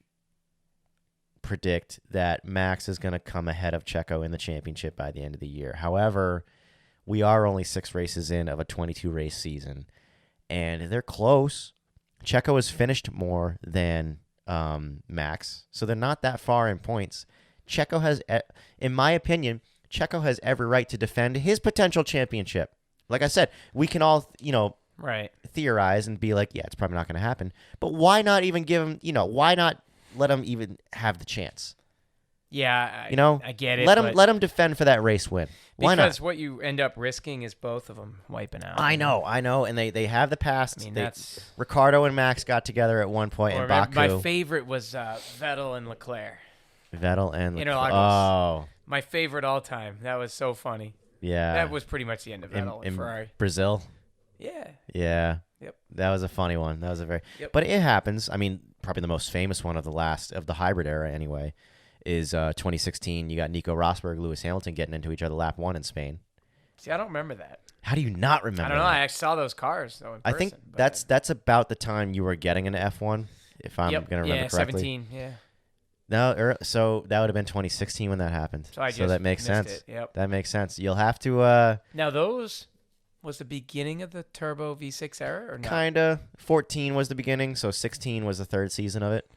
predict that Max is going to come ahead of Checo in the championship by the end of the year. However, we are only 6 races in of a 22-race season, and they're close. Checo has finished more than Max, so they're not that far in points. Checo has, in my opinion, every right to defend his potential championship. Like I said, we can all, right, theorize and be like, yeah, it's probably not going to happen. But why not even give him, why not let him even have the chance? Yeah, I get it. Let him defend for that race win. Why not? Because what you end up risking is both of them wiping out. I know, and they have the past. I mean, that's Ricardo and Max got together at one point in Baku. My favorite was Vettel and Leclerc. Oh, my favorite all time. That was so funny. Yeah, that was pretty much the end of Vettel and Ferrari. Brazil. Yeah. Yep. That was a funny one. That was But it happens. I mean, probably the most famous one of the hybrid era anyway is 2016. You got Nico Rosberg, Lewis Hamilton getting into each other lap 1 in Spain. See, I don't remember that. How do you not remember? I don't know. That? I actually saw those cars though in person, I think that's about the time you were getting into F1, if I'm going to remember correctly. 17. Yeah. No, so that would have been 2016 when that happened. So that makes sense. It. Yep. That makes sense. You'll have to. Now those was the beginning of the turbo V6 era, or not? Kinda. 14 was the beginning, so 16 was the third season of it.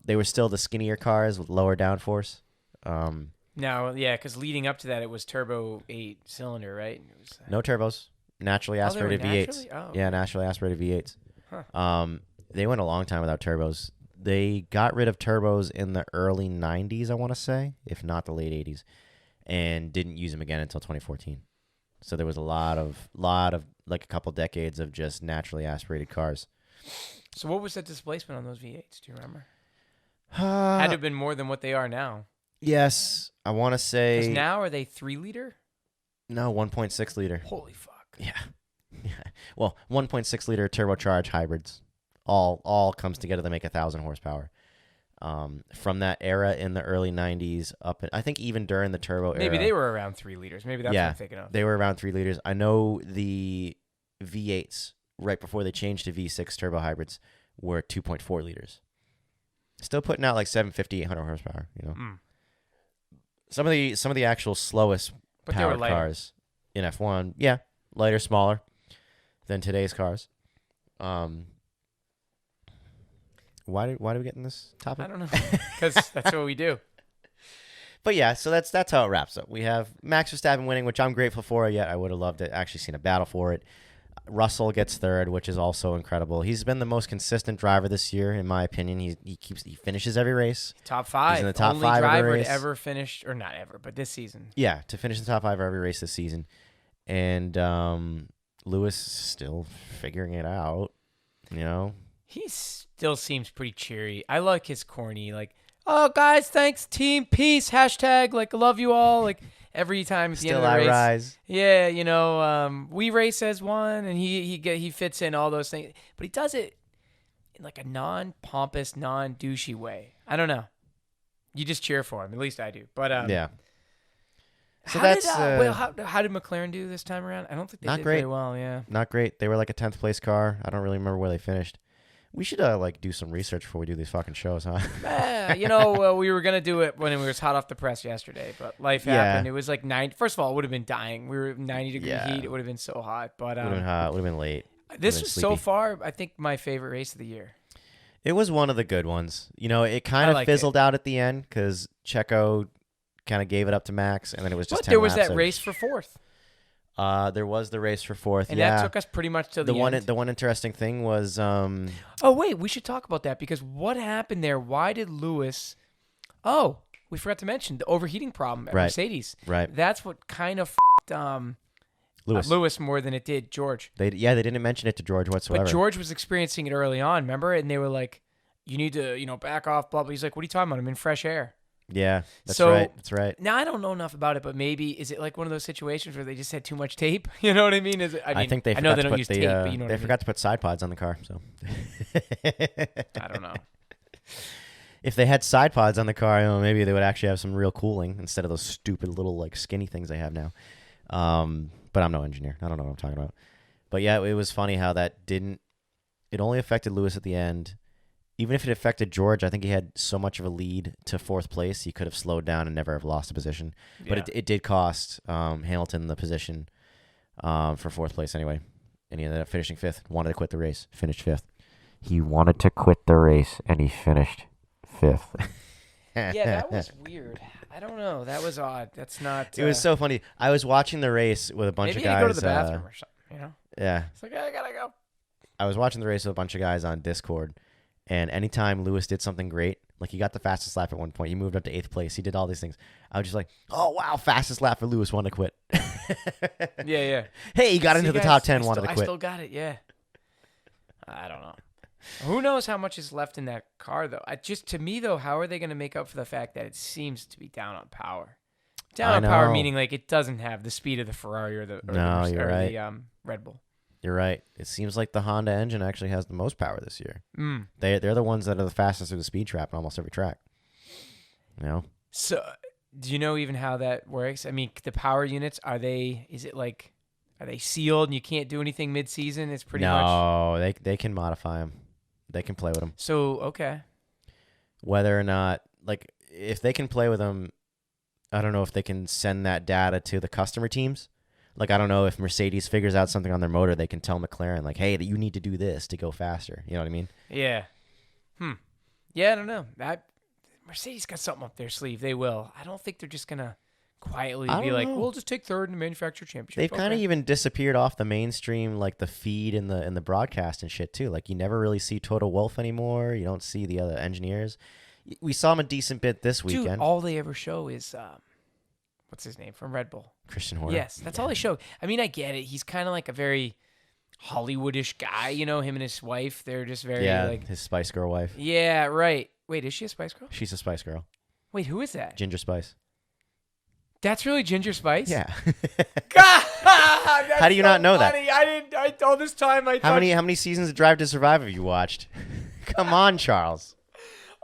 They were still the skinnier cars with lower downforce. No, yeah, because leading up to that, it was turbo 8-cylinder, right? No turbos. Naturally aspirated V8s. Oh. Yeah, naturally aspirated V8s. Huh. They went a long time without turbos. they got rid of turbos in the early 90s, I want to say, if not the late 80s, and didn't use them again until 2014. So there was a lot of like a couple decades of just naturally aspirated cars. So what was the displacement on those V8s? Do you remember? Had to have been more than what they are now. Yes, I want to say. Because now are they 3-liter? No, 1.6 liter. Holy fuck. Yeah. Well, 1.6 liter turbocharged hybrids. All comes together to make 1,000 horsepower. From that era in the early 90s up, I think even during the turbo era. Maybe they were around 3 liters. Maybe that's what I'm thinking of. They were around 3 liters. I know the V8s, right before they changed to V6 turbo hybrids, were 2.4 liters. Still putting out like 750, 800 horsepower, you know. Some of the actual slowest powered cars in F1, lighter, smaller than today's cars. Why do we get in this topic? I don't know, because that's what we do. But yeah, so that's how it wraps up. We have Max Verstappen winning, which I'm grateful for. Yet I would have loved to actually seen a battle for it. Russell gets third, which is also incredible. He's been the most consistent driver this year, in my opinion. He finishes every race. Top 5. He's in the top Only 5 driver of every race. to ever finish, or not ever, but this season. Yeah, to finish in the top 5 of every race this season. And Lewis still figuring it out, you know. He still seems pretty cheery. I like his corny, like, oh, guys, thanks, team, peace, hashtag, like, love you all, like, every time at the end of the race. Rise. Yeah, you know, we race as one, and he fits in all those things. But he does it in, like, a non-pompous, non-douchey way. I don't know. You just cheer for him. At least I do. But yeah. So how did McLaren do this time around? I don't think they did great. very well, yeah. Not great. They were like a 10th place car. I don't really remember where they finished. We should like do some research before we do these fucking shows, huh? You know, we were gonna do it when it was hot off the press yesterday, but life happened. It was like 90. First of all, it would have been dying. We were 90-degree heat. It would have been so hot, but would have been hot. Would have been late. This was so far, I think, my favorite race of the year. It was one of the good ones. You know, it kind of fizzled out at the end because Checo kind of gave it up to Max, and then it was just. But there was that race for fourth. There was the race for fourth, and that took us pretty much to the end. The one interesting thing was. Oh wait, we should talk about that because what happened there? Why did Lewis? Oh, we forgot to mention the overheating problem at Mercedes. Right. That's what kind of Lewis more than it did George. They didn't mention it to George whatsoever. But George was experiencing it early on, remember? And they were like, "You need to, back off." Blah blah. He's like, "What are you talking about? I'm in fresh air." Yeah, that's right. That's right. Now I don't know enough about it, but maybe is it like one of those situations where they just had too much tape? You know what I mean? I think they. I know they don't use tape, but you know they forgot to put side pods on the car. So I don't know. If they had side pods on the car, maybe they would actually have some real cooling instead of those stupid little like skinny things they have now. But I'm no engineer. I don't know what I'm talking about. But yeah, it was funny how that didn't. It only affected Lewis at the end. Even if it affected George, I think he had so much of a lead to fourth place, he could have slowed down and never have lost a position. But it did cost Hamilton the position for fourth place anyway. And he ended up finishing fifth. Wanted to quit the race. Finished fifth. He wanted to quit the race, and he finished fifth. Yeah, that was weird. I don't know. That was odd. That's not... It was so funny. I was watching the race with a bunch of guys... Maybe you go to the bathroom or something, Yeah. It's like, I gotta go. I was watching the race with a bunch of guys on Discord. And anytime Lewis did something great, like he got the fastest lap at one point, he moved up to 8th place, he did all these things. I was just like, oh, wow, fastest lap for Lewis, wanted to quit. Yeah. Hey, he got into the top 10, wanted to quit. I still got it, yeah. I don't know. Who knows how much is left in that car, though? To me, though, how are they going to make up for the fact that it seems to be down on power? Down on power meaning like it doesn't have the speed of the Ferrari or the Red Bull. You're right. It seems like the Honda engine actually has the most power this year. They're the ones that are the fastest through the speed trap in almost every track. You know? So, do you know even how that works? I mean, the power units, are they sealed and you can't do anything mid-season? It's pretty much... No, they can modify them. They can play with them. So, okay. Whether or not, like, if they can play with them, I don't know if they can send that data to the customer teams. Like, I don't know if Mercedes figures out something on their motor, they can tell McLaren, like, hey, you need to do this to go faster. You know what I mean? Yeah. Yeah, I don't know. Mercedes got something up their sleeve. They will. I don't think they're just going to quietly be like, we'll just take third in the manufacturer championship. They've kind of even disappeared off the mainstream, like the feed and the broadcast and shit too. Like you never really see Toto Wolff anymore. You don't see the other engineers. We saw him a decent bit this weekend. Dude, all they ever show is what's his name from Red Bull? Christian Horner. Yes, that's all they show. I mean, I get it. He's kind of like a very Hollywoodish guy, you know. Him and his wife, they're just very like his Spice Girl wife. Yeah, right. Wait, is she a Spice Girl? She's a Spice Girl. Wait, who is that? Ginger Spice. That's really Ginger Spice? Yeah. God, how do you not know funny. that? I didn't. All this time I. How many seasons of Drive to Survive have you watched? Come on, Charles.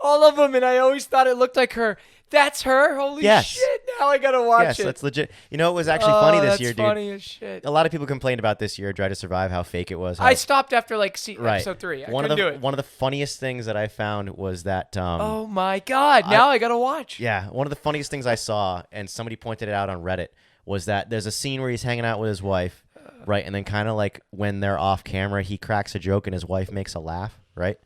All of them, and I always thought it looked like her. That's her? Holy shit, now I gotta watch it. Yes, that's legit. You know, it was actually funny this year, dude. Funny as shit. A lot of people complained about this year, Drive to Survive, how fake it was. I stopped after episode 3. I couldn't do it. One of the funniest things that I found was that... oh my God, now I gotta watch. Yeah, one of the funniest things I saw, and somebody pointed it out on Reddit, was that there's a scene where he's hanging out with his wife, right? And then kind of like when they're off camera, he cracks a joke and his wife makes a laugh, right?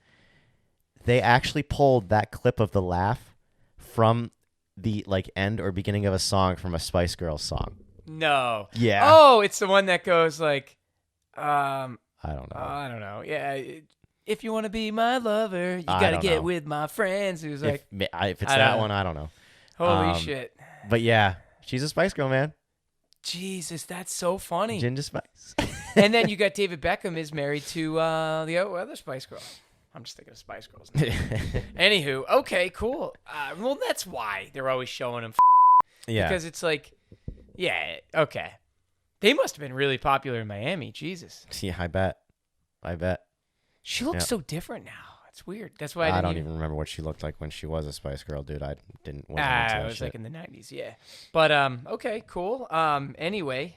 They actually pulled that clip of the laugh from the end or beginning of a song from a Spice Girls song. No. Yeah. Oh, it's the one that goes like, I don't know. I don't know. Yeah. If you want to be my lover, you got to get with my friends. It was like, if it's that one, I don't know. Holy shit. But yeah, she's a Spice Girl, man. Jesus, that's so funny. Ginger Spice. And then you got David Beckham is married to the other Spice Girl. I'm just thinking of Spice Girls. Anywho, okay, cool. Well, that's why they're always showing him. Yeah. Because it's like, yeah, okay. They must have been really popular in Miami. Jesus. Yeah, I bet. She looks so different now. It's weird. That's why I don't even remember what she looked like when she was a Spice Girl, dude. I wasn't into that it was shit. like in the 90s, yeah. But okay, cool. Anyway.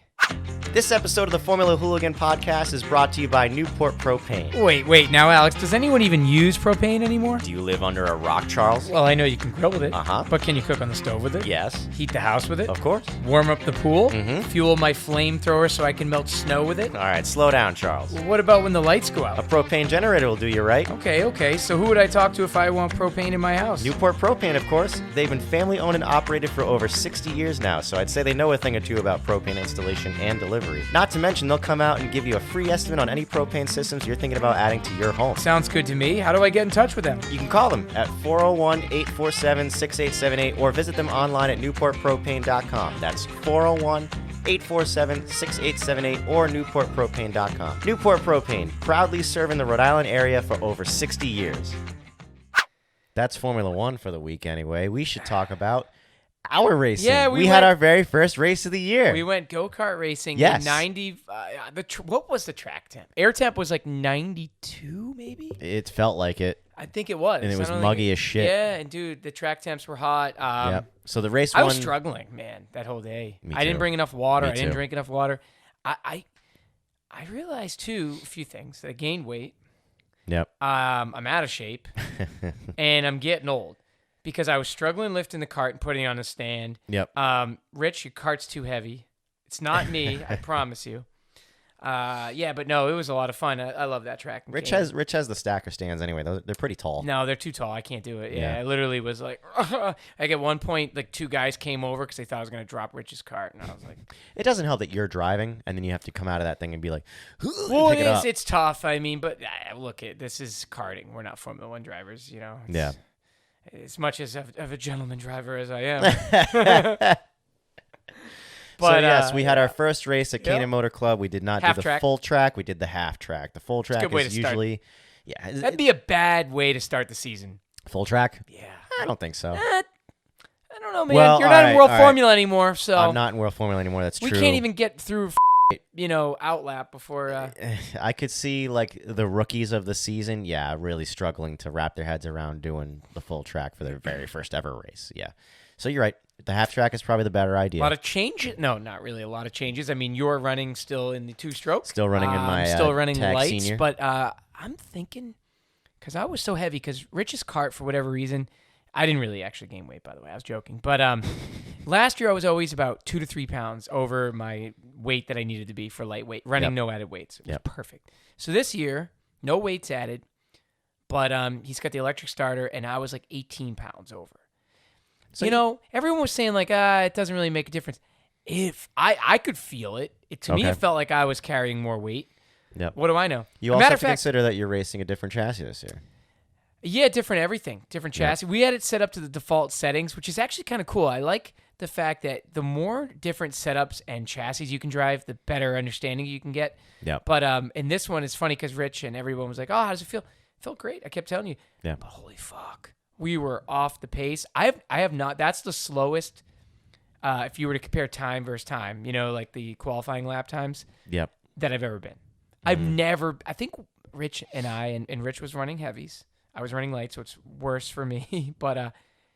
This episode of the Formula Hooligan podcast is brought to you by Newport Propane. Wait. Now, Alex, does anyone even use propane anymore? Do you live under a rock, Charles? Well, I know you can grill with it. Uh-huh. But can you cook on the stove with it? Yes. Heat the house with it? Of course. Warm up the pool? Mm-hmm. Fuel my flamethrower so I can melt snow with it? All right, slow down, Charles. Well, what about when the lights go A out? propane generator will do you right. Okay. So who would I talk to if I want propane in my house? Newport Propane, of course. They've been family owned and operated for over 60 years now, so I'd say they know a thing or two about propane installation and delivery. Not to mention, they'll come out and give you a free estimate on any propane systems you're thinking about adding to your home. Sounds good to me. How do I get in touch with them? You can call them at 401-847-6878 or visit them online at newportpropane.com. That's 401-847-6878 or newportpropane.com. Newport Propane, proudly serving the Rhode Island area for over 60 years. That's Formula One for the week anyway. We should talk about our racing. Yeah, we had our very first race of the year. We went go-kart racing. Yes. In 90. What was the track temp? Air temp was like 92, maybe. It felt like it. I think it was. And it was muggy as shit. Yeah, and dude, the track temps were hot. Yep. So the race I was struggling, man, that whole day. Me I didn't too. bring enough water. Me I didn't too. drink enough water. I realized too a few things. That I gained weight. Yep. I'm out of shape, and I'm getting old. Because I was struggling lifting the cart and putting it on a stand. Yep. Rich, your cart's too heavy. It's not me, I promise you. Yeah, but no, it was a lot of fun. I love that track. Rich has the stacker stands anyway. They're pretty tall. No, they're too tall. I can't do it. Yeah, Yeah. I literally was like, like at one point, like 2 guys came over because they thought I was going to drop Rich's cart. And I was like, It doesn't help that you're driving and then you have to come out of that thing and be like, well, pick it up. it's tough. I mean, but look, this is karting. We're not Formula One drivers, you know. Yeah. As much as of a gentleman driver as I am. So yes, we had our first race at Canaan Motor Club. We did not do the Half-track. full track. We did the half track. The full track good way is to start. usually, yeah. That'd be a bad way to start the season. Full track? Yeah. I don't think so. I don't know, man. Well, You're not in all World right. Formula anymore, so I'm not in World Formula anymore. That's we true. can't even get through, outlap before. I could see like the rookies of the season, really struggling to wrap their heads around doing the full track for their very first ever race. Yeah. So you're right. The half track is probably the better idea. A lot of changes. No, not really a lot of changes. I mean, you're running still in the 2-stroke. Still running in my still running tag lights, senior. but I'm thinking because I was so heavy because Rich's cart for whatever reason. I didn't really actually gain weight, by the way. I was joking. But last year I was always about 2 to 3 pounds over my weight that I needed to be for lightweight, running no added weights. It was perfect. So this year, no weights added, but he's got the electric starter, and I was like 18 pounds over. So everyone was saying like, it doesn't really make a difference. If I could feel it, to me it felt like I was carrying more weight. Yep. What do I know? You also have to consider that you're racing a different chassis this year. Yeah, different everything, different chassis. We had it set up to the default settings, which is actually kind of cool. I like the fact that the more different setups and chassis you can drive, the better understanding you can get. Yeah. But in this one, it's funny because Rich and everyone was like, "Oh, how does it feel?" It felt great. I kept telling you. Yeah. But holy fuck, we were off the pace. I have not. That's the slowest. If you were to compare time versus time, like the qualifying lap times. Yep. That I've ever been. I've never. I think Rich and I and Rich was running heavies. I was running light, so it's worse for me. But it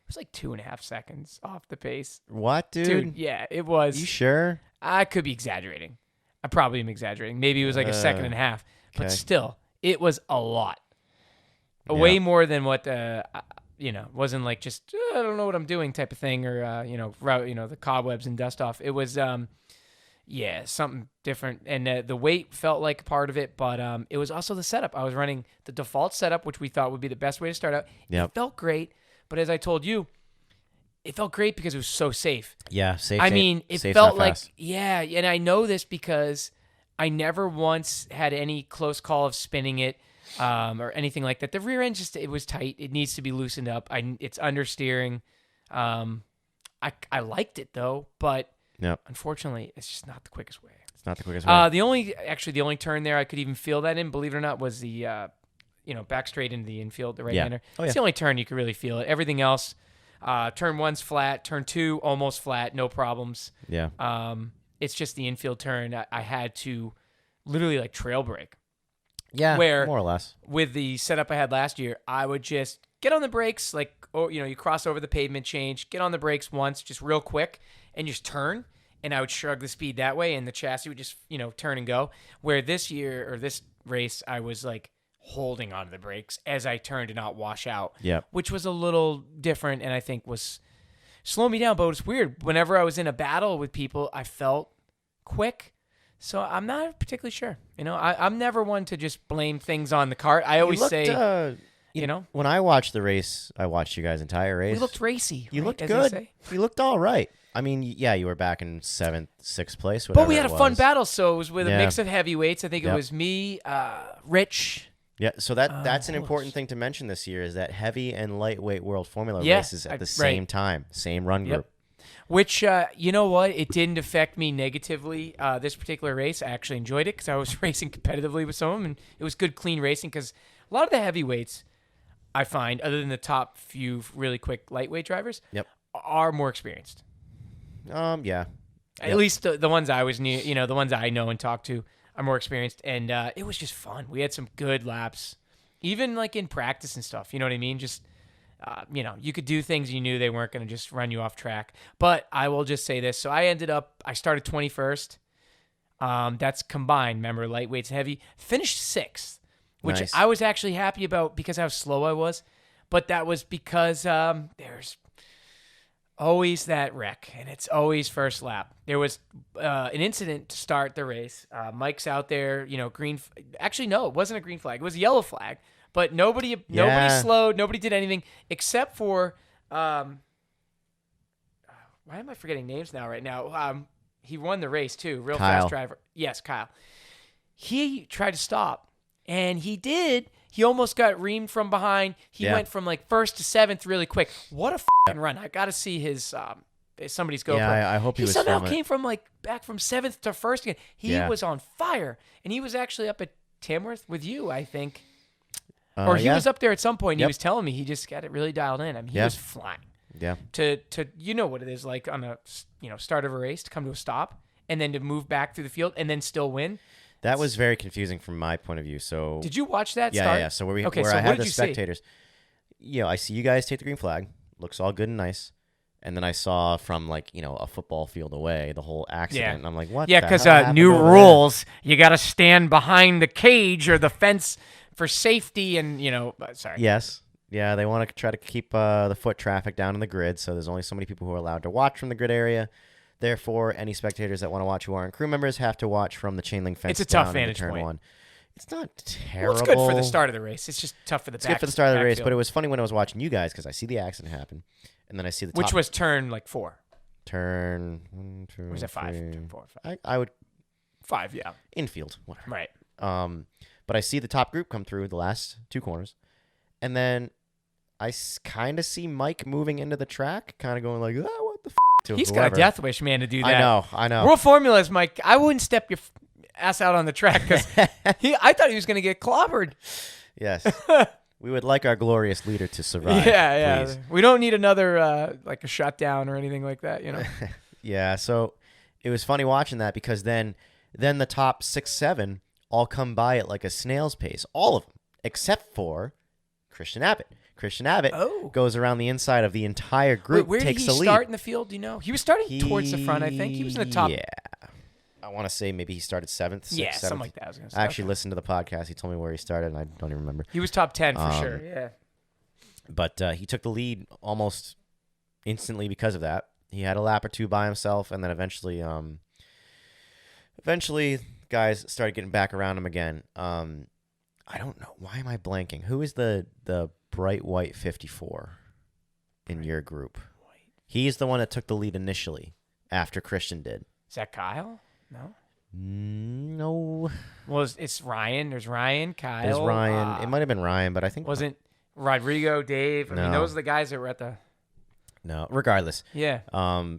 was like 2.5 seconds off the pace. What, dude? Yeah, it was. You sure? I could be exaggerating. I probably am exaggerating. Maybe it was like a second and a half. Okay. But still, it was a lot. Way more than what, wasn't like just, I don't know what I'm doing type of thing or, the cobwebs and dust off. It was, something different. And the weight felt like a part of it, but it was also the setup. I was running the default setup, which we thought would be the best way to start out. Yep. It felt great, but as I told you, it felt great because it was so safe. Yeah, safe. I mean, it felt like, and I know this because I never once had any close call of spinning it or anything like that. The rear end it was tight. It needs to be loosened up. It's understeering. I liked it though, but unfortunately, it's just not the quickest way. It's not the quickest way. The only turn there I could even feel that in, believe it or not, was the back straight into the infield, the right-hander. Oh, yeah. It's the only turn you could really feel it. Everything else, turn 1's flat, turn 2 almost flat, no problems. Yeah. It's just the infield turn. I had to literally like trail brake. Yeah, where more or less. With the setup I had last year, I would just get on the brakes, you cross over the pavement change, get on the brakes once, just real quick, and just turn. And I would shrug the speed that way, and the chassis would just, turn and go. Where this race, I was like holding onto the brakes as I turned to not wash out. Yep. Which was a little different, and I think was slowing me down. But it was weird. Whenever I was in a battle with people, I felt quick. So I'm not particularly sure. I'm never one to just blame things on the cart. I always say, when I watched the race, I watched you guys' entire race. We looked racy. You looked good. You looked all right. I mean, yeah, you were back in 7th, 6th place. But we had a fun battle, so it was with a mix of heavyweights. I think it was me, Rich. Yeah, so that's an important thing to mention this year is that heavy and lightweight World Formula races at the same time, same run group. Which, you know what? It didn't affect me negatively, this particular race. I actually enjoyed it because I was racing competitively with some of them, and it was good, clean racing because a lot of the heavyweights, I find, other than the top few really quick lightweight drivers, are more experienced. Yeah. At least the ones I was near, the ones I know and talk to are more experienced, and it was just fun. We had some good laps, even like in practice and stuff. You know what I mean? Just you could do things you knew they weren't going to just run you off track. But I will just say this: so I started 21st. That's combined. Remember, lightweights and heavy. Finished 6th, which I was actually happy about because how slow I was. But that was because there's always that wreck, and it's always first lap. There was an incident to start the race. Mike's out there, green. Actually, no, it wasn't a green flag. It was a yellow flag. But nobody slowed. Nobody did anything except for why am I forgetting names right now? He won the race too. Real Kyle. Fast driver. Yes, Kyle. He tried to stop, and he did. He almost got reamed from behind. He went from like 1st to 7th really quick. What a fucking run! I got to see his somebody's GoPro. Yeah, I hope he was somehow came from back from 7th to 1st again. He was on fire, and he was actually up at Tamworth with you, I think. Or he was up there at some point. And he was telling me he just got it really dialed in. I mean, he was flying. Yeah. To what it is like on a start of a race to come to a stop and then to move back through the field and then still win. That was very confusing from my point of view. So did you watch that start? Yeah. So where I had the spectators, I see you guys take the green flag. Looks all good and nice. And then I saw from a football field away the whole accident. Yeah. And I'm like, what? Yeah, because new rules, you got to stand behind the cage or the fence for safety and, sorry. Yes. Yeah, they want to try to keep the foot traffic down in the grid, so there's only so many people who are allowed to watch from the grid area. Therefore, any spectators that want to watch who aren't crew members have to watch from the chain link fence. It's a tough down vantage turn point. 1. It's not terrible. Well, it's good for the start of the race. It's just tough for the It's good for the start of the race, but it was funny when I was watching you guys because I see the accident happen, and then I see the top. Which was turn like 4. Turn 1, 2, Or was it 5? 3. Turn 4, 5. I would 5, yeah. infield, whatever. Right. But I see the top group come through the last 2 corners, and then I kind of see Mike moving into the track, kind of going like, "Oh, what the f?" to He's whoever. got a death wish, man, to do that. I know. World Formulas, Mike. I wouldn't step your ass out on the track because I thought he was going to get clobbered. Yes. We would like our glorious leader to survive. Yeah. Please. We don't need another like a shutdown or anything like that, you know. Yeah. So it was funny watching that because then the top 6, 7 all come by at like a snail's pace, all of them except for Christian Abbott. Christian Abbott goes around the inside of the entire group. Wait, where takes did he the lead. start in the field? Do you know? He was starting towards the front, I think. He was in the top. Yeah. I want to say maybe he started 7th, 6th, Yeah, 7th. something like that. I was gonna say. I actually listened to the podcast. He told me where he started, and I don't even remember. He was top 10 for sure. Yeah. But he took the lead almost instantly because of that. He had a lap or 2 by himself, and then eventually guys started getting back around him again. I don't know. Why am I blanking? Who is the bright white 54 in your group? He's the one that took the lead initially after Christian did. Is that Kyle? No. No. Well, it's Ryan. There's Ryan, Kyle. There's Ryan. It might have been Ryan, but I think wasn't Rodrigo, Dave. I mean, those are the guys that were at the. No. Regardless. Yeah.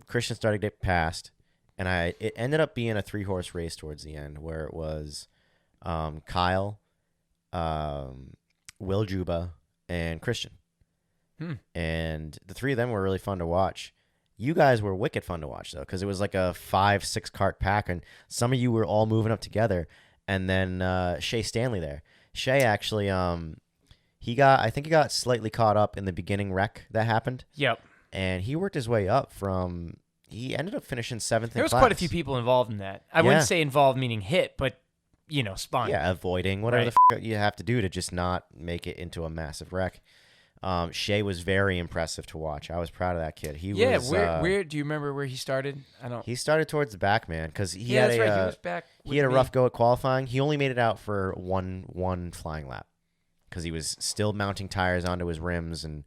Christian started to get past, and it ended up being a 3-horse race towards the end where it was Kyle, Will Juba, and Christian. And the 3 of them were really fun to watch. You guys were wicked fun to watch, though, because it was like a 5-6 cart pack, and some of you were all moving up together. And then Shea Stanley there. Shea actually, I think he got slightly caught up in the beginning wreck that happened. Yep. And he worked his way up he ended up finishing 7th in class. There was quite a few people involved in that. I wouldn't say involved meaning hit, but, spun. Yeah, avoiding whatever the f you have to do to just not make it into a massive wreck. Shea was very impressive to watch. I was proud of that kid. Where do you remember where he started? He started towards the back, man, because he had he was back. He had a rough go at qualifying. He only made it out for one flying lap because he was still mounting tires onto his rims, and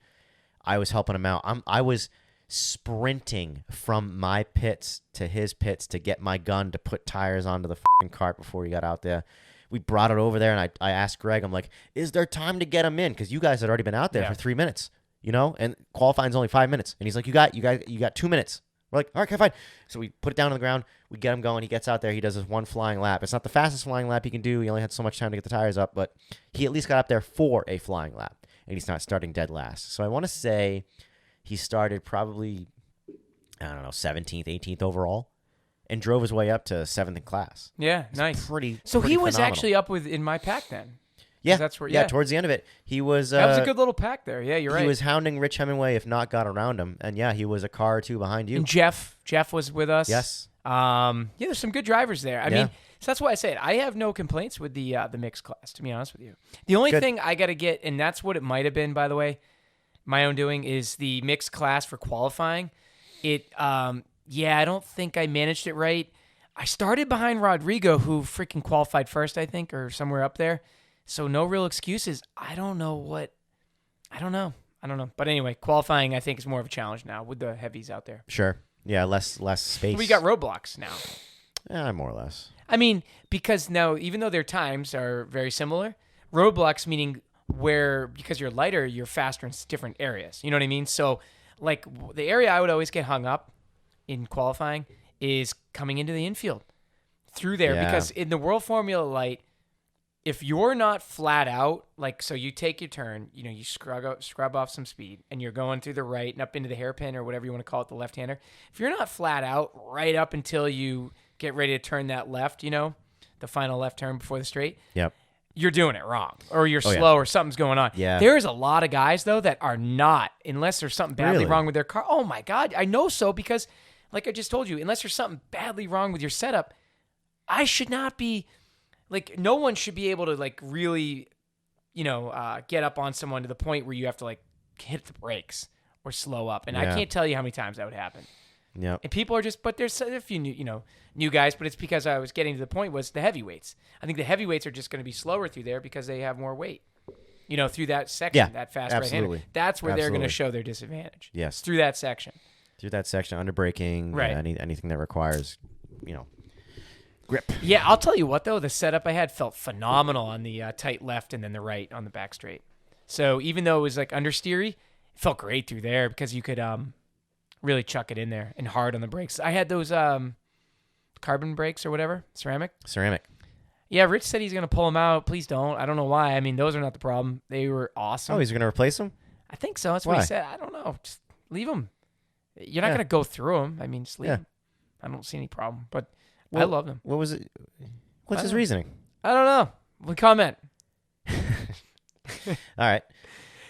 I was helping him out. I was sprinting from my pits to his pits to get my gun to put tires onto the f***ing cart before he got out there. We brought it over there, and I asked Greg, I'm like, is there time to get him in? Because you guys had already been out there for 3 minutes, and qualifying's only 5 minutes. And he's like, you got 2 minutes. We're like, all right, okay, fine. So we put it down on the ground. We get him going. He gets out there. He does his one flying lap. It's not the fastest flying lap he can do. He only had so much time to get the tires up, but he at least got up there for a flying lap, and he's not starting dead last. So I want to say he started probably, 17th, 18th overall, and drove his way up to 7th in class. Yeah, nice. So he was phenomenal. actually up in my pack then. Yeah, that's where. Yeah, towards the end of it, he was. That was a good little pack there. Yeah, you're right. He was hounding Rich Hemingway, if not got around him, and he was a car or 2 behind you. And Jeff was with us. Yes. There's some good drivers there. I mean, so that's why I said I have no complaints with the mixed class. To be honest with you, the only thing I got to get, and that's what it might have been, by the way, my own doing, is the mixed class for qualifying. It, I don't think I managed it right. I started behind Rodrigo, who freaking qualified first, I think, or somewhere up there. So no real excuses. I don't know. But anyway, qualifying, I think, is more of a challenge now with the heavies out there. Sure. Yeah, less space. We got roadblocks now. Yeah, more or less. I mean, because now, even though their times are very similar, roadblocks meaning because you're lighter, you're faster in different areas. You know what I mean? So, like, the area I would always get hung up in qualifying is coming into the infield through there, because in the World Formula Light, if you're not flat out, like, so you take your turn, you scrub off some speed, and you're going through the right and up into the hairpin or whatever you want to call it, the left-hander. If you're not flat out right up until you get ready to turn that left, the final left turn before the straight, you're doing it wrong, or you're slow, or something's going on. Yeah. There's a lot of guys, though, that are not, unless there's something badly wrong with their car. Oh, my God. I know so, because, like I just told you, unless there's something badly wrong with your setup, I should not be, like, no one should be able to, like, really, get up on someone to the point where you have to, like, hit the brakes or slow up. And I can't tell you how many times that would happen. Yeah. And people are just, but there's a few new guys, but it's because I was getting to the point was the heavyweights. I think the heavyweights are just going to be slower through there because they have more weight. Through that section, that fast right-hander. That's where they're going to show their disadvantage. Yes. Through that section. Under braking, right. Anything that requires, grip. Yeah, I'll tell you what, though. The setup I had felt phenomenal on the tight left and then the right on the back straight. So even though it was like understeery, it felt great through there because you could really chuck it in there and hard on the brakes. I had those carbon brakes or whatever, ceramic. Yeah, Rich said he's going to pull them out. Please don't. I don't know why. I mean, those are not the problem. They were awesome. Oh, he's going to replace them? I think so. That's what he said. I don't know. Just leave them. You're not going to go through them. I mean, just leave them. I don't see any problem. But I love them. What was it? What's his reasoning? I don't know. We'll comment. All right.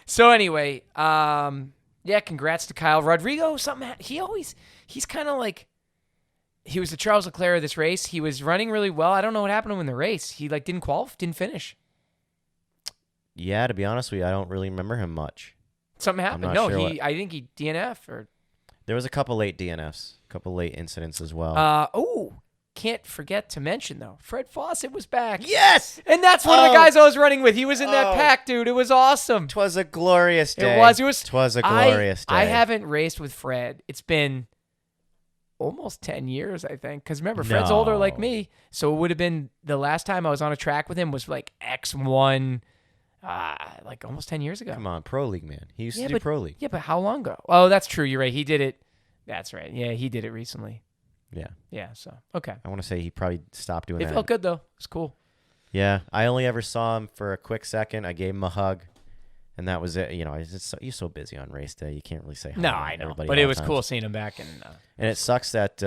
So anyway, congrats to Kyle. Rodrigo, he's kind of like, he was the Charles Leclerc of this race. He was running really well. I don't know what happened to him in the race. He didn't finish. Yeah, to be honest with you, I don't really remember him much. Something happened. No, sure I think he DNF or. There was a couple late DNFs, a couple late incidents as well. Can't forget to mention though, Fred Fawcett was back. Yes, and that's one of the guys I was running with. He was in that pack, dude. It was awesome. 'Twas a glorious day. It was. 'Twas a glorious day. I haven't raced with Fred. It's been almost 10 years, I think. Because remember, Fred's older like me, so it would have been the last time I was on a track with him was like X1, like almost 10 years ago. Come on, Pro League, man. He used to do Pro League. Yeah, but how long ago? Oh, that's true. You're right. He did it. That's right. Yeah, he did it recently. Yeah. Yeah, so, okay. I want to say he probably stopped doing that. It felt good, though. It was cool. Yeah, I only ever saw him for a quick second. I gave him a hug, and that was it. You're so busy on race day, you can't really say hi. No, I know. But it was cool seeing him back. And it sucks that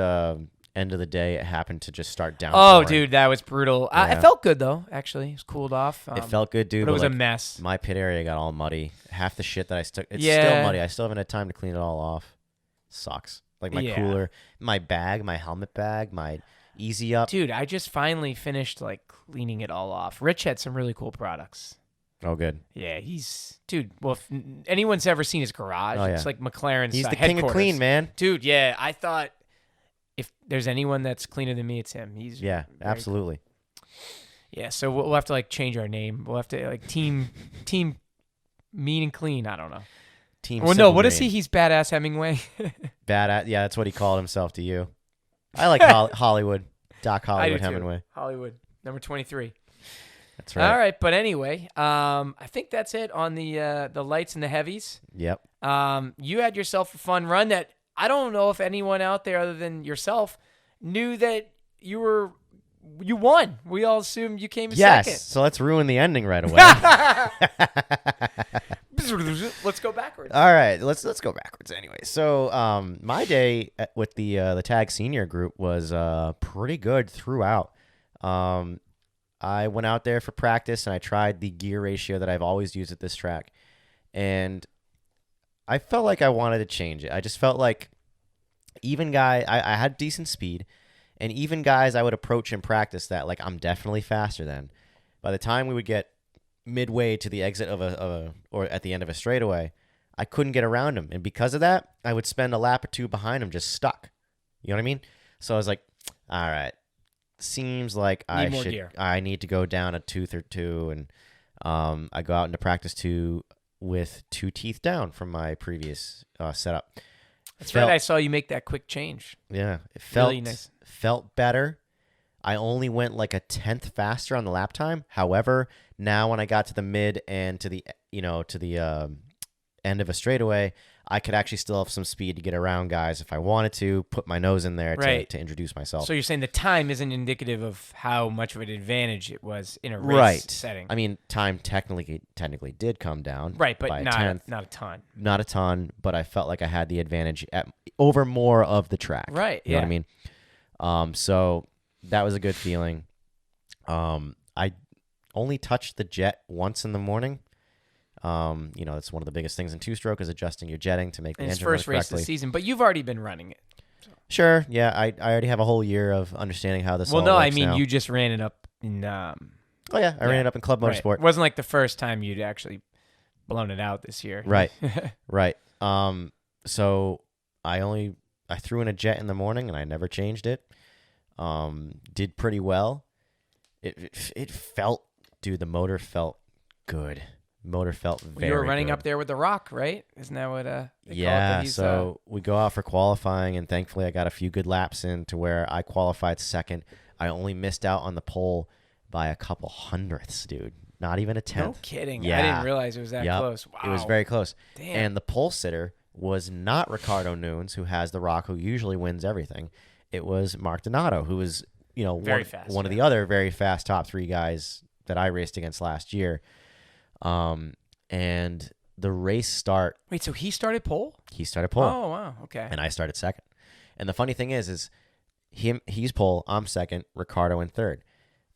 end of the day it happened to just start down. Oh, dude, that was brutal. Yeah. It felt good, though, actually. It was cooled off. It felt good, dude. But it was a mess. My pit area got all muddy. Half the shit that I stuck, it's still muddy. I still haven't had time to clean it all off. Sucks. Like my cooler, my bag, my helmet bag, my Easy Up. Dude, I just finally finished like cleaning it all off. Rich had some really cool products. Oh, good. Yeah, well, if anyone's ever seen his garage, it's like McLaren's He's the headquarters. King of clean, man. Dude, yeah, I thought if there's anyone that's cleaner than me, it's him. He's absolutely. Cool. Yeah, so we'll have to like change our name. We'll have to like team mean and clean. I don't know. Well, no, what is he? He's Badass Hemingway. Badass. Yeah, that's what he called himself to you. I like Hollywood. Doc Hollywood Hemingway. Hollywood, number 23. That's right. All right, but anyway, I think that's it on the lights and the heavies. Yep. You had yourself a fun run that I don't know if anyone out there other than yourself knew that you won. We all assumed you came second. Yes, so let's ruin the ending right away. Let's go backwards. All right, let's go backwards anyway. So my day with the tag senior group was pretty good throughout. I went out there for practice and I tried the gear ratio that I've always used at this track, and I felt like I wanted to change it. I just felt like even guy, I had decent speed, and even guys I would approach in practice that like I'm definitely faster than. By the time we would get midway to the exit of or at the end of a straightaway, I couldn't get around him, and because of that, I would spend a lap or two behind him just stuck. You know what I mean? So I was like, all right, seems like I need to go down a tooth or two, and I go out into practice with 2 teeth down from my previous setup. That's right. I saw you make that quick change. Yeah, it felt really nice. Felt better. I only went like a 1/10 faster on the lap time. However, now when I got to the mid and to the end of a straightaway, I could actually still have some speed to get around guys if I wanted to, put my nose in there to introduce myself. So you're saying the time isn't indicative of how much of an advantage it was in a race setting. I mean, time technically did come down. Right, but by not a 10th. Not a ton. Not a ton, but I felt like I had the advantage over more of the track. Right, You know what I mean? So that was a good feeling. I only touched the jet once in the morning. That's one of the biggest things in two-stroke is adjusting your jetting to make the engine run correctly. It's first race of the season, but you've already been running it. Sure, yeah. I already have a whole year of understanding how this all works. Well, no, I mean, now. you just ran it up in... I ran it up in Club Motorsport. It wasn't like the first time you'd actually blown it out this year. Right, right. So I only I threw in a jet in the morning, and I never changed it. Did pretty well. It felt, dude, the motor felt good. Motor felt very good. You were running up there with the Rock, right? Isn't that what yeah, so we go out for qualifying, and thankfully I got a few good laps in to where I qualified second. I only missed out on the pole by a couple hundredths, dude. Not even a tenth. No kidding. Yeah. I didn't realize it was that close. Wow. It was very close. Damn. And the pole sitter was not Ricardo Nunes, who has the Rock, who usually wins everything. It was Mark Donato, who was, one of the other very fast top 3 guys that I raced against last year. And the race start. Wait, so he started pole? He started pole. Oh, wow. Okay. And I started second. And the funny thing is he's pole, I'm second, Ricardo in third.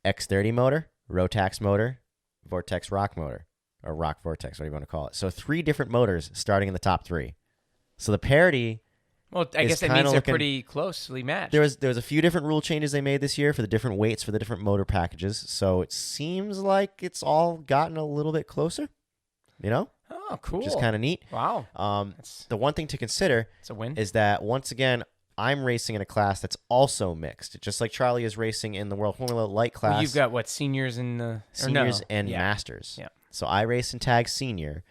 X30 motor, Rotax motor, Vortex Rock motor, or Rock Vortex, whatever you want to call it. So 3 different motors starting in the top 3. So the parity. Well, I guess that means they're pretty closely matched. There was a few different rule changes they made this year for the different weights for the different motor packages. So it seems like it's all gotten a little bit closer. Oh, cool. Which is kind of neat. Wow. The one thing to consider is that, once again, I'm racing in a class that's also mixed, just like Charlie is racing in the World Formula Light class. Well, you've got what, seniors and masters. Yeah. So I race in tag senior,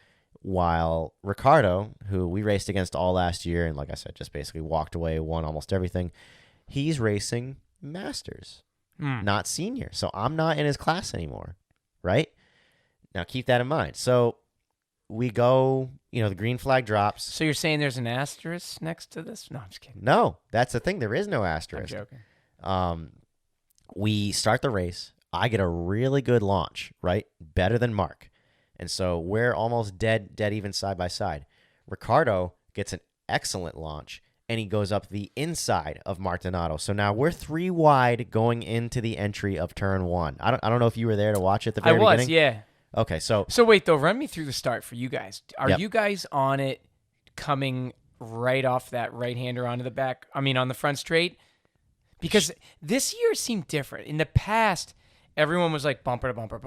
while Ricardo, who we raced against all last year, and like I said, just basically walked away, won almost everything, he's racing masters, not senior. So I'm not in his class anymore, right? Now keep that in mind. So we go, the green flag drops. So you're saying there's an asterisk next to this? No, I'm just kidding. No, that's the thing. There is no asterisk. I'm joking. We start the race. I get a really good launch, right? Better than Mark. And so we're almost dead even side by side. Ricardo gets an excellent launch, and he goes up the inside of Mark Donato. So now we're 3 wide going into the entry of turn 1. I don't know if you were there to watch it at the very beginning. Yeah. Okay, so wait, though, run me through the start for you guys. Are Yep. you guys on it coming right off that right-hander onto the back? I mean, on the front straight? Because this year seemed different. In the past, everyone was like bumper to bumper,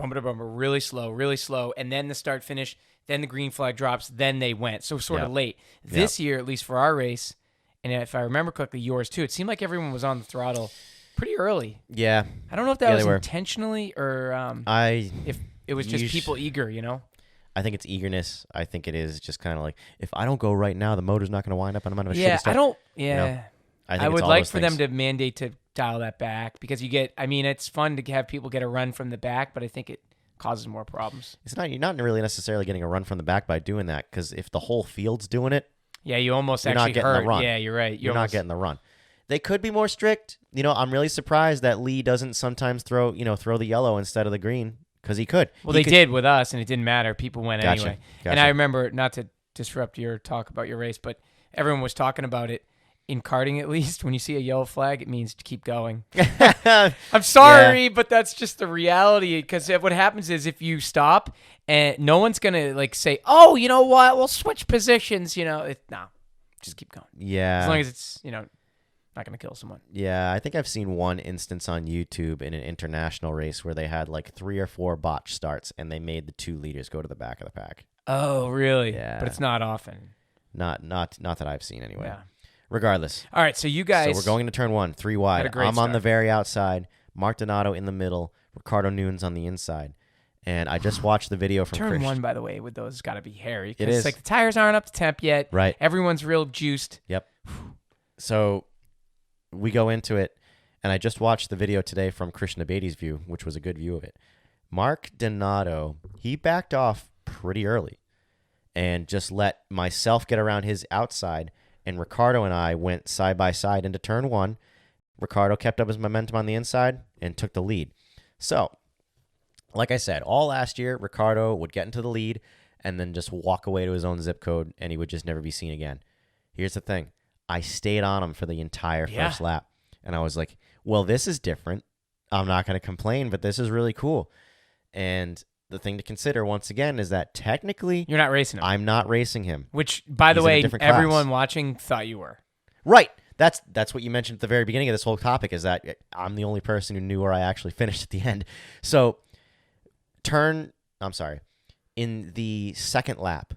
really slow, and then the start finish, then the green flag drops, then they went. So sort of late. This year, at least for our race, and if I remember correctly, yours too, it seemed like everyone was on the throttle pretty early. Yeah. I don't know if that was intentionally or if it was just people eager, I think it's eagerness. I think it is just kind of like, if I don't go right now, the motor's not going to wind up, and I'm going to shit start. I would like for them to mandate to dial that back, because it's fun to have people get a run from the back, but I think it causes more problems. You're not really necessarily getting a run from the back by doing that, because if the whole field's doing it, you almost you're actually not getting hurt. the run. Yeah, you're right. You're not getting the run. They could be more strict. I'm really surprised that Lee doesn't sometimes throw the yellow instead of the green, because he could. Well, they did with us, and it didn't matter. People went anyway. Gotcha. And I remember, not to disrupt your talk about your race, but everyone was talking about it. In karting, at least, when you see a yellow flag, it means to keep going. I'm sorry, but that's just the reality. Because what happens is, if you stop, and no one's gonna say, "Oh, you know what? We'll switch positions." Just keep going. Yeah. As long as it's not gonna kill someone. Yeah, I think I've seen one instance on YouTube in an international race where they had 3 or 4 botch starts, and they made the 2 leaders go to the back of the pack. Oh, really? Yeah. But it's not often. Not that I've seen anyway. Yeah. Regardless. All right, so you guys. So we're going to turn 1, 3 wide. I'm on the very outside. Mark Donato in the middle. Ricardo Nunes on the inside. And I just watched the video from Turn 1, by the way, with those, got to be hairy. It is. It's like the tires aren't up to temp yet. Right. Everyone's real juiced. Yep. So we go into it, and I just watched the video today from Krishna Beatty's view, which was a good view of it. Mark Donato, he backed off pretty early and just let myself get around his outside, and Ricardo and I went side by side into turn 1. Ricardo kept up his momentum on the inside and took the lead. So, like I said, all last year, Ricardo would get into the lead and then just walk away to his own zip code, and he would just never be seen again. Here's the thing. I stayed on him for the entire first lap, and I was like, well, this is different. I'm not going to complain, but this is really cool. And the thing to consider, once again, is that technically you're not racing him. I'm not racing him. Which, by the way, everyone watching thought you were. Right. That's what you mentioned at the very beginning of this whole topic, is that I'm the only person who knew where I actually finished at the end. So in the second lap,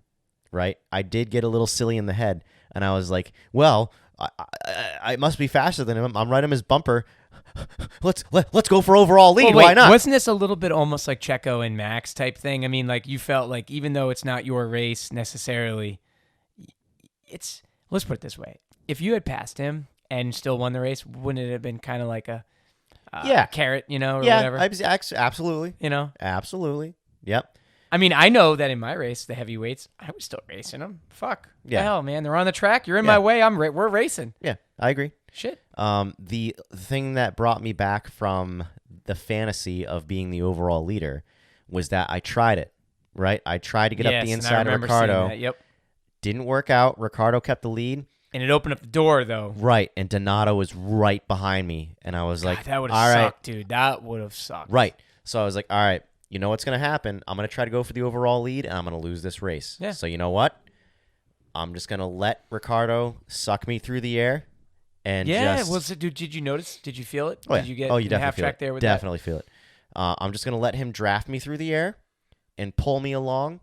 right, I did get a little silly in the head, and I was like, well, I must be faster than him. I'm right on his bumper. Let's go for overall lead. Wait, why not? Wasn't this a little bit almost like Checo and Max type thing? I mean, like you felt like even though it's not your race necessarily, let's put it this way: if you had passed him and still won the race, wouldn't it have been kind of like a carrot, or whatever? Absolutely. Absolutely. Yep. I mean, I know that in my race, the heavyweights, I was still racing them. Fuck. Yeah. The hell, man. They're on the track. You're in my way. We're racing. Yeah, I agree. Shit. The thing that brought me back from the fantasy of being the overall leader was that I tried it, right? I tried to get up the inside of Ricciardo. Yep. Didn't work out. Ricciardo kept the lead. And it opened up the door, though. Right. And Donato was right behind me. And I was like, that would have sucked, dude. That would have sucked. Right. So I was like, all right, you know what's going to happen? I'm going to try to go for the overall lead, and I'm going to lose this race. Yeah. So you know what? I'm just going to let Ricciardo suck me through the air. And did you notice? Did you feel it? Oh, yeah. Did you get you definitely half feel track it. there with Definitely feel it. I'm just going to let him draft me through the air and pull me along,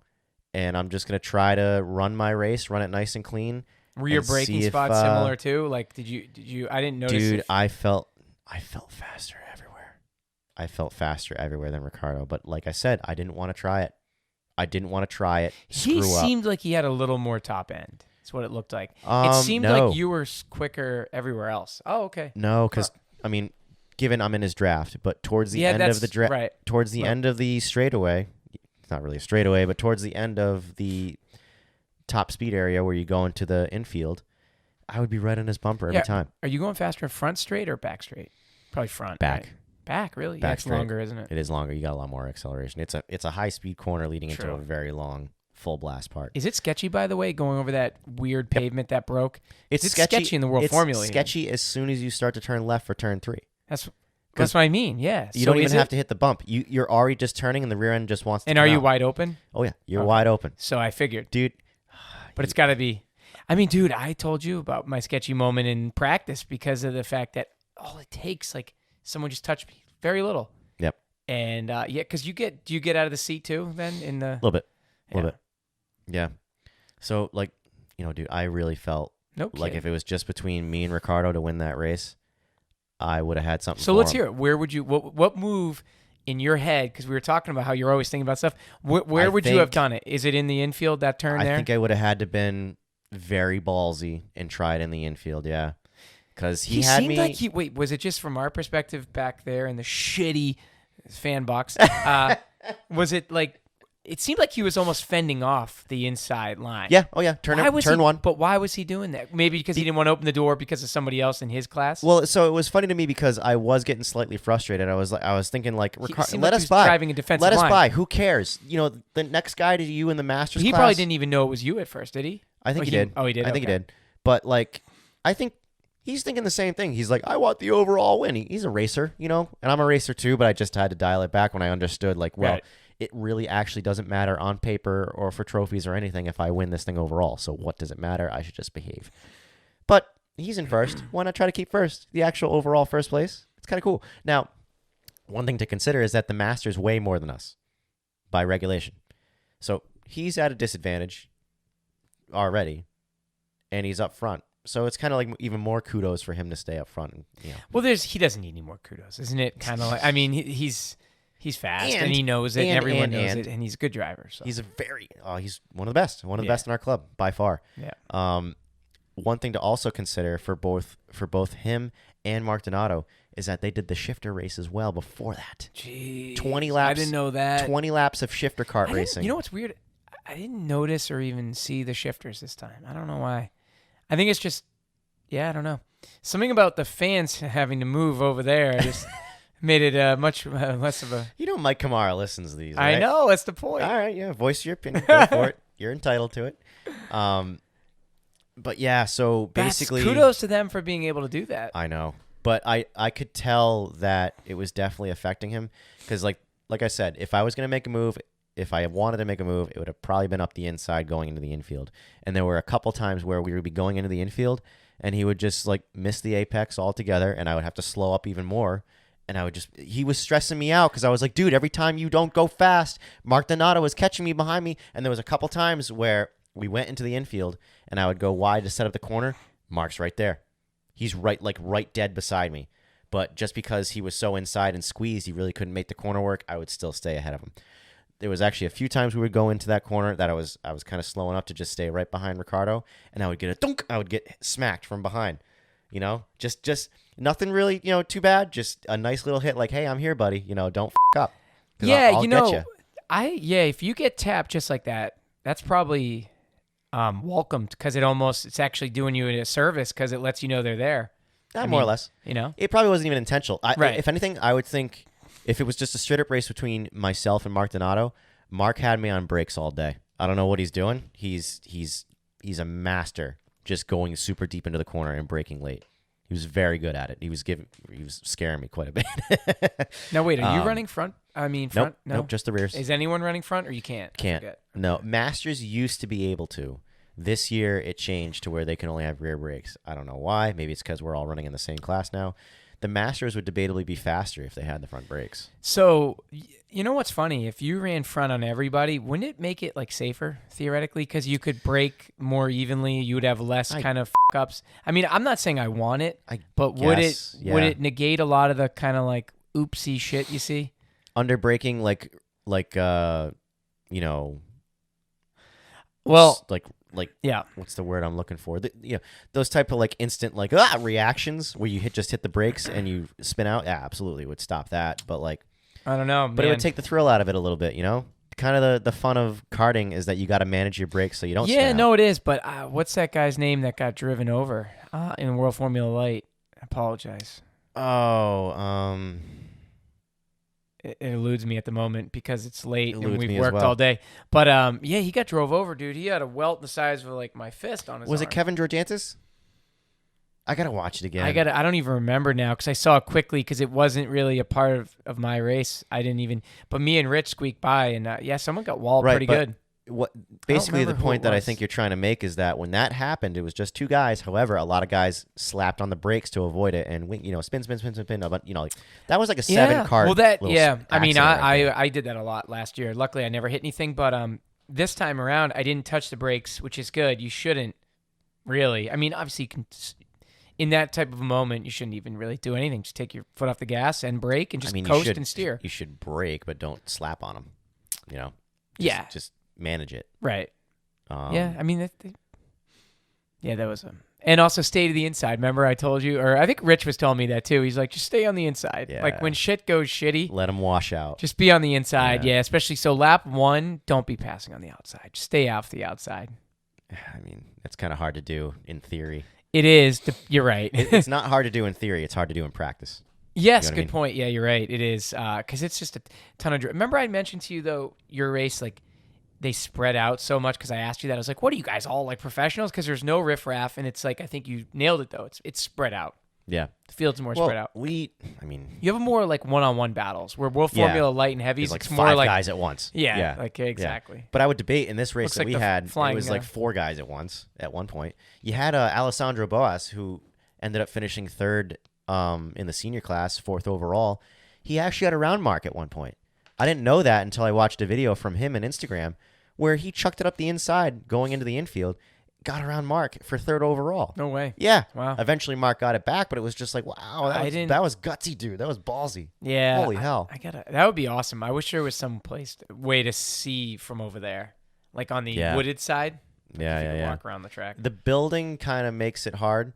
and I'm just going to try to run my race, run it nice and clean. Were your braking spots similar too? Like, did you? I didn't notice. Dude, I felt faster everywhere. I felt faster everywhere than Ricciardo. But like I said, I didn't want to try it. He seemed like he had a little more top end. That's what it looked like. It seemed like you were quicker everywhere else. Oh, okay. No, because I mean, given I'm in his draft, but towards the end of the draft, towards the end of the straightaway, it's not really a straightaway, but towards the end of the top speed area where you go into the infield, I would be right on his bumper every time. Are you going faster front straight or back straight? Probably front. Back. Right? Back, really? Back It's longer, isn't it? It is longer. You got a lot more acceleration. It's a high speed corner leading into a very long full blast part. Is it sketchy, by the way, going over that weird pavement that broke? It's sketchy in the World Formula. It's sketchy as soon as you start to turn left for turn 3. That's what I mean. Yeah. You don't even have to hit the bump. You're already just turning, and the rear end just wants to. And are you wide open? Oh yeah, you're wide open. So I figured, dude. But it's got to be. I mean, dude, I told you about my sketchy moment in practice because of the fact that all it takes, like, someone just touched me, very little. Yep. And because do you get out of the seat too? Then in the a little bit. Yeah. So, like, dude, I really felt like if it was just between me and Ricciardo to win that race, I would have had something. So let's hear it. Where would you? What move in your head? Because we were talking about how you're always thinking about stuff. Where would you have done it? Is it in the infield, that turn there? I think I would have had to been very ballsy and try it in the infield. Yeah. Because he had seemed me. Like wait, was it just from our perspective back there in the shitty fan box? Was it like? It seemed like he was almost fending off the inside line. Yeah. Oh, yeah. Turn one. But why was he doing that? Maybe because he didn't want to open the door because of somebody else in his class? Well, so it was funny to me because I was getting slightly frustrated. I was thinking, like, let us by. Driving a defensive let us line. by. Who cares? The next guy to you in the Masters He class. probably didn't even know it was you at first, did he? I think he did. Oh, he did? I think he did. But, like, I think he's thinking the same thing. He's like, I want the overall win. He's a racer, and I'm a racer too, but I just had to dial it back when I understood, like, well, it really actually doesn't matter on paper or for trophies or anything if I win this thing overall. So what does it matter? I should just behave. But he's in first. Why not try to keep first? The actual overall first place. It's kind of cool. Now, one thing to consider is that the Masters weigh more than us by regulation. So he's at a disadvantage already, and he's up front. So it's kind of like even more kudos for him to stay up front. And, Well, he doesn't need any more kudos, isn't it? Kind of like, I mean, he's fast and he knows it, and everyone knows it, and he's a good driver. So. He's he's one of the best, the best in our club by far. Yeah. One thing to also consider for both him and Mark Donato is that they did the shifter race as well before that. Jeez, 20 laps. I didn't know that. 20 laps of shifter kart racing. You know what's weird? I didn't notice or even see the shifters this time. I don't know why. I think it's just, I don't know. Something about the fans having to move over there just made it much less of a... Mike Kamara listens to these, right? I know, that's the point. All right, yeah, voice your opinion. Go for it. You're entitled to it. But yeah, so basically... Kudos to them for being able to do that. I know. But I could tell that it was definitely affecting him because, like I said, if I was going to make a move... If I wanted to make a move, it would have probably been up the inside going into the infield. And there were a couple times where we would be going into the infield, and he would just, like, miss the apex altogether, and I would have to slow up even more. And he was stressing me out because I was like, dude, every time you don't go fast, Mark Donato was catching me behind me. And there was a couple times where we went into the infield, and I would go wide to set up the corner. Mark's right there. He's right dead beside me. But just because he was so inside and squeezed, he really couldn't make the corner work, I would still stay ahead of him. There was actually a few times we would go into that corner that I was kind of slow enough to just stay right behind Ricardo, and I would get a dunk. I would get smacked from behind. Just nothing really, too bad. Just a nice little hit like, hey, I'm here, buddy. Don't f up. Yeah, I'll get you. if you get tapped just like that, that's probably welcomed because it's actually doing you a service because it lets you know they're there. More or less. It probably wasn't even intentional. Right. If anything, I would think if it was just a straight up race between myself and Mark Donato, Mark had me on brakes all day. I don't know what he's doing. He's a master just going super deep into the corner and braking late. He was very good at it. He was scaring me quite a bit. Now wait, are you running front? Front? Nope, just the rears. Is anyone running front or you can't? Can't. No, Masters used to be able to. This year, it changed to where they can only have rear brakes. I don't know why. Maybe it's because we're all running in the same class now. The Masters would debatably be faster if they had the front brakes. So, you know what's funny? If you ran front on everybody, wouldn't it make it safer, theoretically? Because you could brake more evenly. You would have less kind of f-ups. I'm not saying I want it, but would it negate a lot of the kind of oopsie shit you see? Under braking, yeah. What's the word I'm looking for? Those type of instant reactions where you just hit the brakes and you spin out. Yeah, absolutely would stop that. But I don't know, but it would take the thrill out of it a little bit. Kind of the fun of karting is that you got to manage your brakes so you don't. Yeah, spin no, out. it is. But what's that guy's name that got driven over in World Formula Light? I apologize. Oh, It eludes me at the moment because it's late and we've me as worked well. all day. But he got drove over, dude. He had a welt the size of my fist on his Was arm. it Kevin Georgantis? I gotta watch it again. I don't even remember now because I saw it quickly because it wasn't really a part of my race. I didn't even. But me and Rich squeaked by and someone got walled pretty good. What basically the point that I think you're trying to make is that when that happened, it was just two guys. However, a lot of guys slapped on the brakes to avoid it and spin. But that was like a 7-car. Well, that I I did that a lot last year. Luckily, I never hit anything. But this time around, I didn't touch the brakes, which is good. You shouldn't really. Obviously, you can, in that type of a moment, you shouldn't even really do anything. Just take your foot off the gas and brake and just coast and steer. You should brake, but don't slap on them. Just manage it. Right. That was and also stay to the inside. Remember I told you, or I think Rich was telling me that too. He's like, just stay on the inside. Yeah. When shit goes shitty, let them wash out. Just be on the inside. Yeah. Especially so lap 1, don't be passing on the outside. Just stay off the outside. That's kind of hard to do in theory. It is. You're right. It's not hard to do in theory. It's hard to do in practice. Yes, good point. Yeah, you're right. It is because it's just a ton of. Remember I mentioned to you though your race they spread out so much because I asked you that. I was like, what are you guys all professionals? Because there's no riffraff, and it's I think you nailed it though. It's spread out. Yeah. The field's more spread out. You have more one-on-one battles where World Formula Light and Heavies, it's more 5 guys at once. Yeah. Exactly. Yeah. But I would debate in this race that we had, it was 4 guys at once at one point. You had Alessandro Boas, who ended up finishing 3rd in the senior class, 4th overall. He actually had a round mark at one point. I didn't know that until I watched a video from him on Instagram where he chucked it up the inside going into the infield, got around Mark for 3rd overall. No way. Yeah. Wow. Eventually Mark got it back, but it was just wow, that was gutsy, dude. That was ballsy. Yeah. Holy hell. That would be awesome. I wish there was some way to see from over there, on the wooded side. Yeah. Walk around the track. The building kind of makes it hard.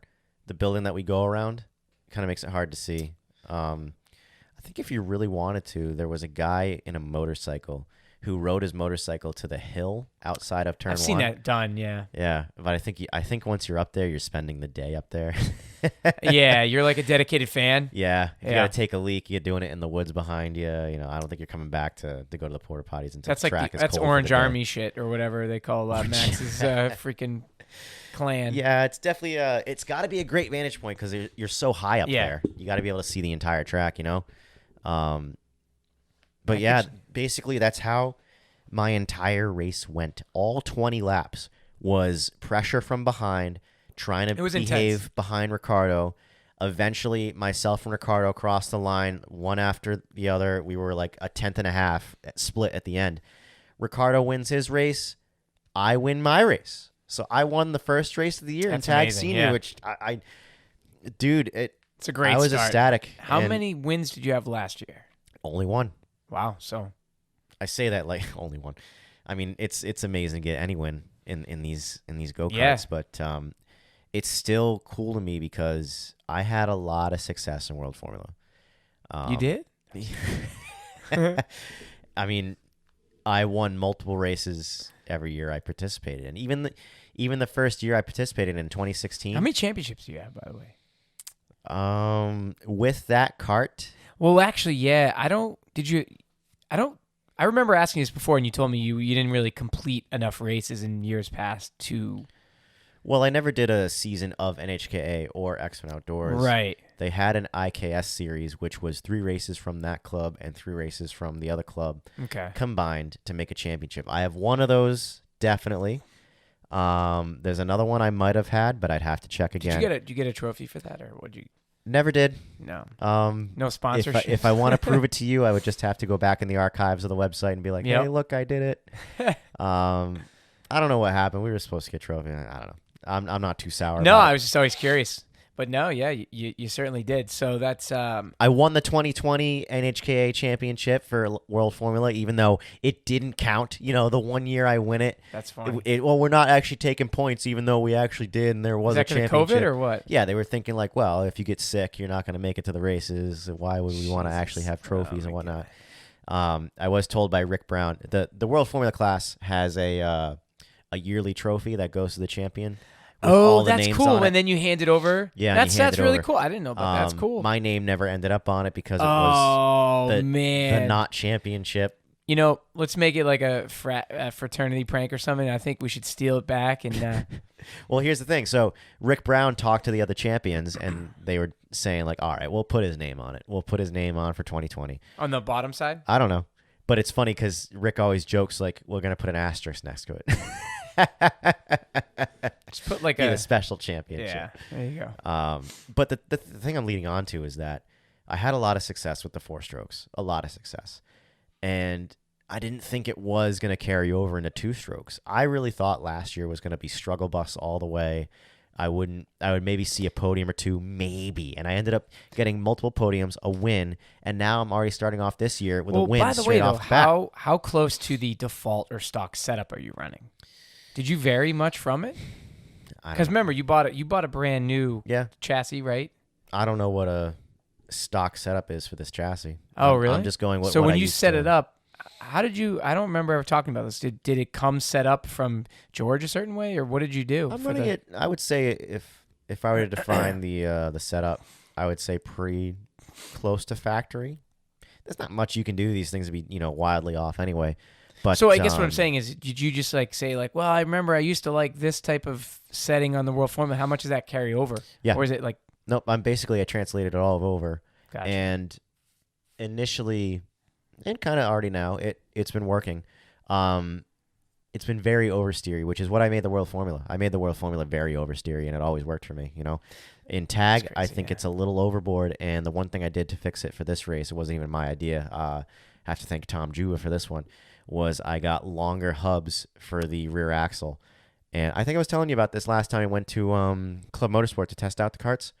The building that we go around kind of makes it hard to see. I think if you really wanted to, there was a guy in a motorcycle who rode his motorcycle to the hill outside of turn 1. I've seen that done, yeah. Yeah, but I think once you're up there, you're spending the day up there. Yeah, you're like a dedicated fan. Yeah, if you got to take a leak, you're doing it in the woods behind you. I don't think you're coming back to go to the porta potties until the track is cold. That's Orange Army shit or whatever they call Max's freaking clan. Yeah, it's definitely it's got to be a great vantage point because you're so high up there. You got to be able to see the entire track, But yeah, basically that's how my entire race went. All 20 laps was pressure from behind, trying to behave intense behind Ricardo. Eventually, myself and Ricardo crossed the line one after the other. We were like a 10th and a half split at the end. Ricardo wins his race. I win my race. So I won the first race of the year in That's tag amazing, senior, yeah. which dude, It's a great I was start. ecstatic. How many wins did you have last year? Only one. Wow. So I say that like only one. I mean, it's amazing to get any win in these go-karts, Yeah. but it's still cool to me because I had a lot of success in World Formula. You did? I mean, I won multiple races every year I participated in. Even the first year I participated in 2016. How many championships do you have, by the way? With that cart. Well, actually, yeah. I remember asking this before, and you told me you didn't really complete enough races in years past to. Well, I never did a season of NHKA or X-Men Outdoors. Right. They had an IKS series, which was 3 races from that club and 3 races from the other club combined to make a championship. I have one of those, definitely. There's another one I might have had, but I'd have to check again. Did you get a trophy for that, or would you? Never did. No. No sponsorship. If I want to prove it to you, I would just have to go back in the archives of the website and be like, Yep. hey, look, I did it. I don't know what happened. We were supposed to get trophy. I don't know. I'm not too sour. No, about I was just always curious. But no, yeah, you certainly did. So that's I won the 2020 NHKA championship for World Formula, even though it didn't count. You know, the 1 year I win it. That's fine. Well, we're not actually taking points, even though we actually did, and there was a championship. Is that 'cause of COVID or what? Yeah, they were thinking like, well, if you get sick, you're not going to make it to the races. Why would we want to actually have trophies and whatnot? I was told by Rick Brown the World Formula class has a yearly trophy that goes to the champion. Oh, that's cool. And then you hand it over. Yeah, that's really cool. I didn't know about that. That's cool. My name never ended up on it because it was the not championship. You know, let's make it like a fraternity prank or something. I think we should steal it back and. Well, here's the thing. So Rick Brown talked to the other champions, and they were saying like, "All right, we'll put his name on it. We'll put his name on for 2020." On the bottom side? I don't know, but it's funny because Rick always jokes like, "We're gonna put an asterisk next to it." Just put like a special championship. Yeah, there you go. But the thing I'm leading on to is that I had a lot of success with the 4-strokes, a lot of success, and I didn't think it was going to carry over into 2-strokes. I really thought last year was going to be struggle bus all the way. I would maybe see a podium or two, maybe, and I ended up getting multiple podiums, a win, and now I'm already starting off this year with a win. By the straight way, off the bat. how close to the default or stock setup are you running? Did you vary much from it? Because remember, you bought a brand new chassis, right? I don't know what a stock setup is for this chassis. Oh, really? I'm just going. So when you set it up, how did you? I don't remember ever talking about this. Did it come set up from George a certain way, or what did you do? I'm running it. I would say if I were to define the setup, I would say pretty close to factory. There's not much you can do. These things to be wildly off anyway. But, so I guess what I'm saying is, did you just like say like, well, I remember I used to like this type of setting on the World Formula. How much does that carry over? Yeah. Or is it like? Nope. I translated it all over. Gotcha. And initially, and kind of already now, it's been working. It's been very oversteery, which is what I made the World Formula. I made the World Formula very oversteery, and it always worked for me. In tag, crazy, I think it's a little overboard. And the one thing I did to fix it for this race, it wasn't even my idea. I have to thank Tom Juba for this one. Was I got longer hubs for the rear axle. And I think I was telling you about this last time I went to Club Motorsport to test out the karts.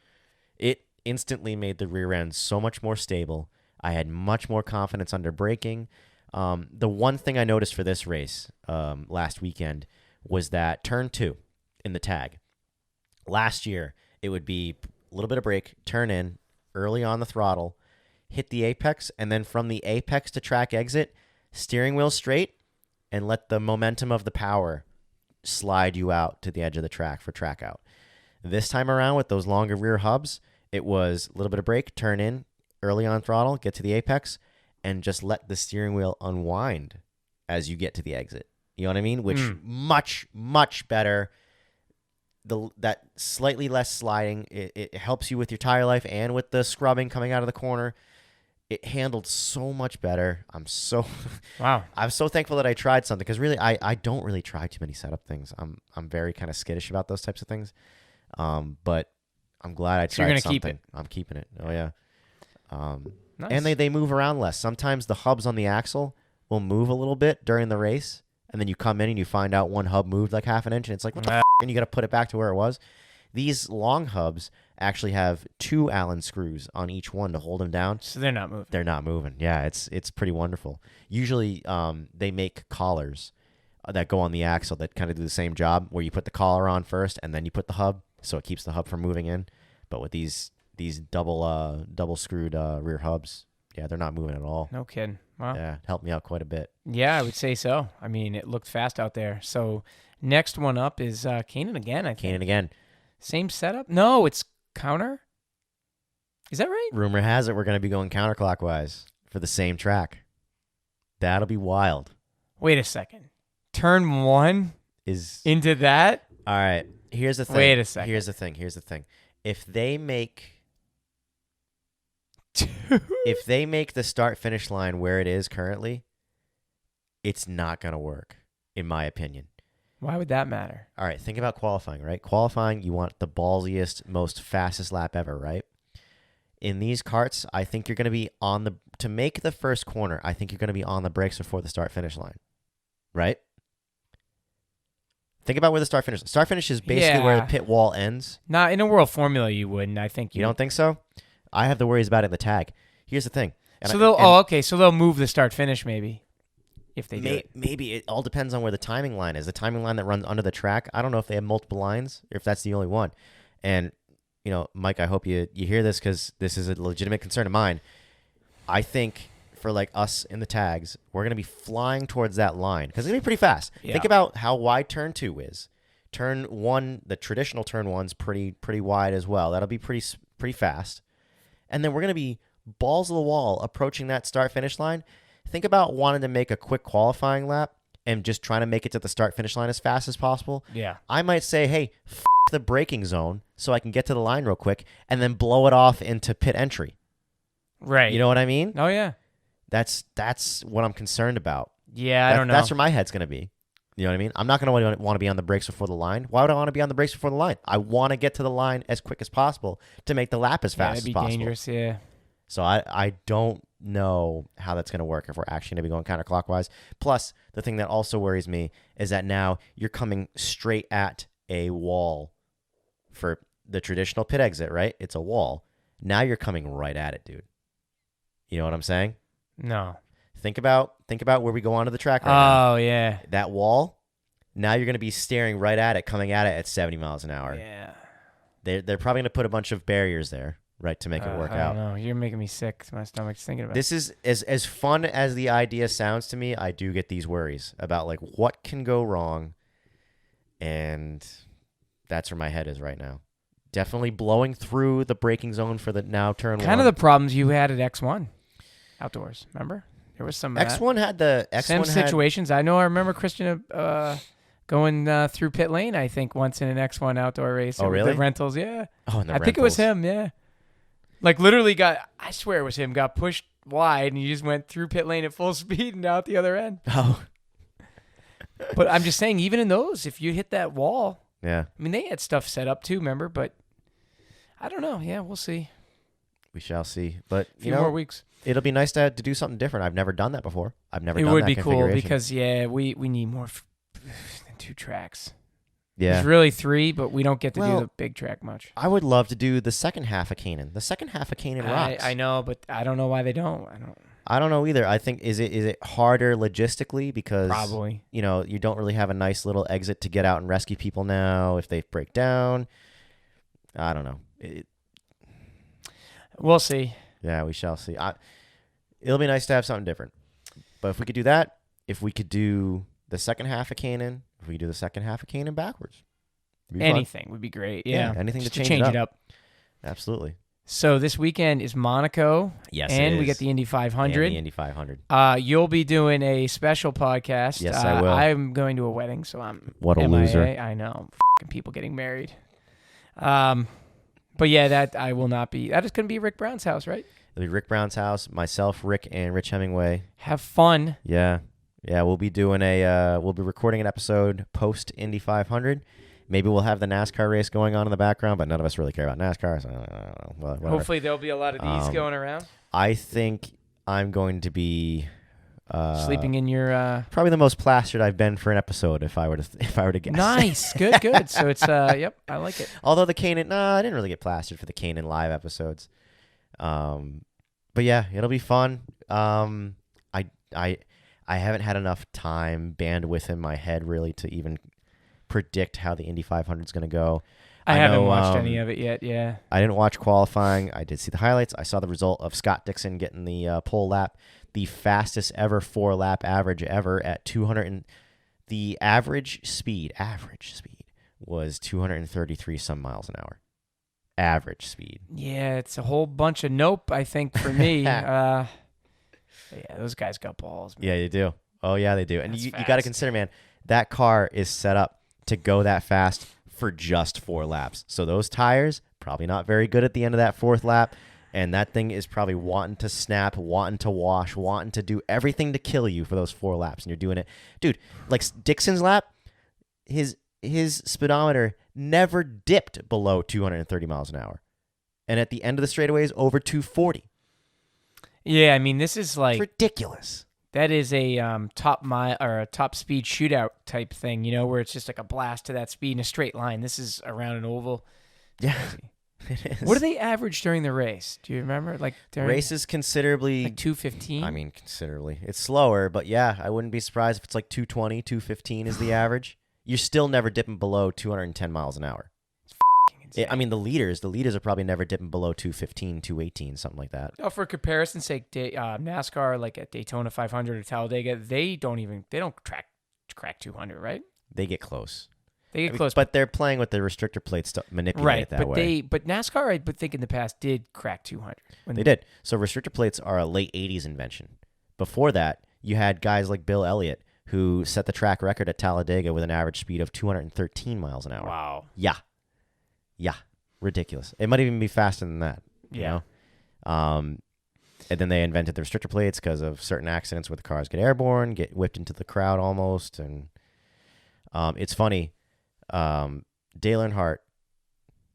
It instantly made the rear end so much more stable. I had much more confidence under braking. The one thing I noticed for this race last weekend was that turn 2 in the tag. Last year, it would be a little bit of brake, turn in, early on the throttle, hit the apex, and then from the apex to track exit, steering wheel straight, and let the momentum of the power slide you out to the edge of the track for track out. This time around with those longer rear hubs, it was a little bit of brake, turn in, early on throttle, get to the apex, and just let the steering wheel unwind as you get to the exit. You know what I mean? Which much, much better. That slightly less sliding, it helps you with your tire life and with the scrubbing coming out of the corner. It handled so much better. I'm so thankful that I tried something because really I don't really try too many setup things. I'm very kind of skittish about those types of things. But I'm glad I tried you're gonna something. Keep it. I'm keeping it. Oh yeah. Nice. And they move around less. Sometimes the hubs on the axle will move a little bit during the race, and then you come in and you find out one hub moved like half an inch, and it's like, what the f***? And you got to put it back to where it was. These long hubs actually have 2 Allen screws on each one to hold them down. So they're not moving. They're not moving. Yeah, it's pretty wonderful. Usually they make collars that go on the axle that kind of do the same job, where you put the collar on first and then you put the hub, so it keeps the hub from moving in. But with these double screwed rear hubs, yeah, they're not moving at all. No kidding. Wow. Yeah, it helped me out quite a bit. Yeah, I would say so. I mean, it looked fast out there. So next one up is Kanan again, I think. Kanan again. Same setup? No, it's counter. Is that right? Rumor has it we're going to be going counterclockwise for the same track. That'll be wild. Wait a second. Turn 1 is into that? All right. Here's the thing. Wait a second. Here's the thing. If they make the start-finish line where it is currently, it's not going to work, in my opinion. Why would that matter? All right, think about qualifying, right? Qualifying, you want the ballsiest, most fastest lap ever, right? In these karts, I think you're going to be to make the first corner, I think you're going to be on the brakes before the start-finish line, right? Think about where the start-finish is basically where the pit wall ends. Nah, in a World Formula, you wouldn't. I think you don't think so? I have the worries about it in the tag. Here's the thing. So they'll move the start-finish maybe. If they do it. Maybe it all depends on where the timing line is. The timing line that runs under the track, I don't know if they have multiple lines or if that's the only one. And, Mike, I hope you hear this because this is a legitimate concern of mine. I think for like us in the tags, we're going to be flying towards that line because it's going to be pretty fast. Yeah. Think about how wide turn 2 is. Turn 1, the traditional turn 1's pretty wide as well. That'll be pretty fast. And then we're going to be balls to the wall approaching that start-finish line. Think about wanting to make a quick qualifying lap and just trying to make it to the start-finish line as fast as possible. Yeah. I might say, hey, the braking zone so I can get to the line real quick and then blow it off into pit entry. Right. You know what I mean? Oh, yeah. That's what I'm concerned about. Yeah, I don't know. That's where my head's going to be. You know what I mean? I'm not going to want to be on the brakes before the line. Why would I want to be on the brakes before the line? I want to get to the line as quick as possible to make the lap as fast as possible. That'd be dangerous, yeah. So I don't know how that's going to work if we're actually going to be going counterclockwise. Plus, the thing that also worries me is that now you're coming straight at a wall for the traditional pit exit, right? It's a wall. Now you're coming right at it, dude. You know what I'm saying? No. Think about where we go onto the track right now. Oh, yeah. That wall, now you're going to be staring right at it, coming at it at 70 miles an hour. Yeah. They're probably going to put a bunch of barriers there. Right, to make it work out. I don't know. You're making me sick. My stomach's thinking about it. This is as fun as the idea sounds to me. I do get these worries about like what can go wrong, and that's where my head is right now. Definitely blowing through the braking zone for the now turn 1. Kind of the problems you had at X1 outdoors. Remember, there was some X1 had the same situations. I know. I remember Christian going through pit lane. I think once in an X1 outdoor race. Oh, really? The rentals, yeah. Oh, and I think it was him. Yeah. Like literally I swear it was him, got pushed wide and he just went through pit lane at full speed and out the other end. Oh. But I'm just saying, even in those, if you hit that wall, yeah. I mean, they had stuff set up too, remember? But I don't know. Yeah, we'll see. We shall see. But, a few more weeks. It'll be nice to do something different. I've never done that before. I've never done that. It would be cool because, we need more than 2 tracks. Yeah. There's really 3, but we don't get to do the big track much. I would love to do the second half of Kanan. The second half of Kanan rocks. I know, but I don't know why they don't. I don't know either. I think is it harder logistically because probably you don't really have a nice little exit to get out and rescue people now if they break down. I don't know. We'll see. Yeah, we shall see. It'll be nice to have something different. But if we could do that, if we could do the second half of Kanan, if we could do the second half of Kanan backwards, anything would be great. Yeah, anything just to change it up. Absolutely. So this weekend is Monaco. Yes, and we get the Indy 500. And the Indy 500. You'll be doing a special podcast. Yes, I will. I'm going to a wedding, so I'm what a MIA. loser. I know, f***ing people getting married. But yeah, that I will not be. That is going to be Rick Brown's house, right? It'll be Rick Brown's house. Myself, Rick, and Rich Hemingway. Have fun. Yeah. We'll be doing we'll be recording an episode post Indy 500. Maybe we'll have the NASCAR race going on in the background, but none of us really care about NASCAR. So hopefully there'll be a lot of these going around. I think I'm going to be Sleeping in your probably the most plastered I've been for an episode, if I were to guess. Nice, good. So it's yep, I like it. Although the Kanan, I didn't really get plastered for the Kanan live episodes. But yeah, it'll be fun. I haven't had enough time, bandwidth in my head really to even predict how the Indy 500 is going to go. I haven't watched any of it yet. Yeah, I didn't watch qualifying. I did see the highlights. I saw the result of Scott Dixon getting the pole lap, the fastest ever 4-lap average ever at 200. The average speed was 233 some miles an hour. Average speed. Yeah, it's a whole bunch of nope, I think, for me. Yeah, those guys got balls, man. Yeah, they do. Oh, yeah, they do. And you got to consider, man, that car is set up to go that fast for just 4 laps. So those tires, probably not very good at the end of that 4th lap. And that thing is probably wanting to snap, wanting to wash, wanting to do everything to kill you for those 4 laps. And you're doing it. Dude, like Dixon's lap, his speedometer never dipped below 230 miles an hour. And at the end of the straightaways, over 240. Yeah, I mean, this is like... It's ridiculous. That is a top speed shootout type thing, where it's just like a blast to that speed in a straight line. This is around an oval. Yeah, it is. What do they average during the race? Do you remember? Race is considerably... Like 2:15? I mean, considerably. It's slower, but yeah, I wouldn't be surprised if it's like 2:20, 2:15 is the average. You're still never dipping below 210 miles an hour. I mean, the leaders are probably never dipping below 215, 218, something like that. Oh, for comparison's sake, NASCAR, like at Daytona 500 or Talladega, they don't crack 200, right? They get close. Close, but they're playing with the restrictor plates to manipulate it that way. But NASCAR, I would think in the past did crack 200. They did. So restrictor plates are a late 80s invention. Before that, you had guys like Bill Elliott who set the track record at Talladega with an average speed of 213 miles an hour. Wow. Yeah, ridiculous. It might even be faster than that. You know? And then they invented the restrictor plates because of certain accidents where the cars get airborne, get whipped into the crowd almost. And it's funny. Dale Earnhardt,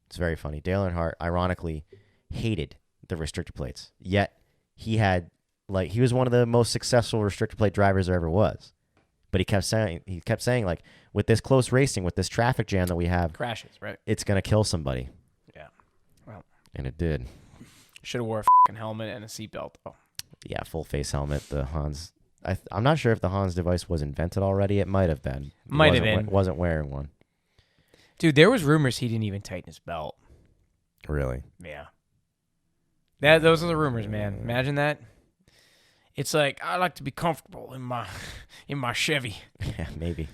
it's very funny. Dale Earnhardt, ironically, hated the restrictor plates. Yet he was one of the most successful restrictor plate drivers there ever was. But he kept saying, like, with this close racing, with this traffic jam that we have, crashes, right? It's gonna kill somebody. Yeah, well, and it did. Should have wore a fucking helmet and a seatbelt. Oh, yeah, full face helmet. The Hans. I'm not sure if the Hans device was invented already. It might have been. Wasn't wearing one. Dude, there was rumors he didn't even tighten his belt. Really? Yeah. Those are the rumors, man. Imagine that. It's like, I like to be comfortable in my Chevy. Yeah, maybe.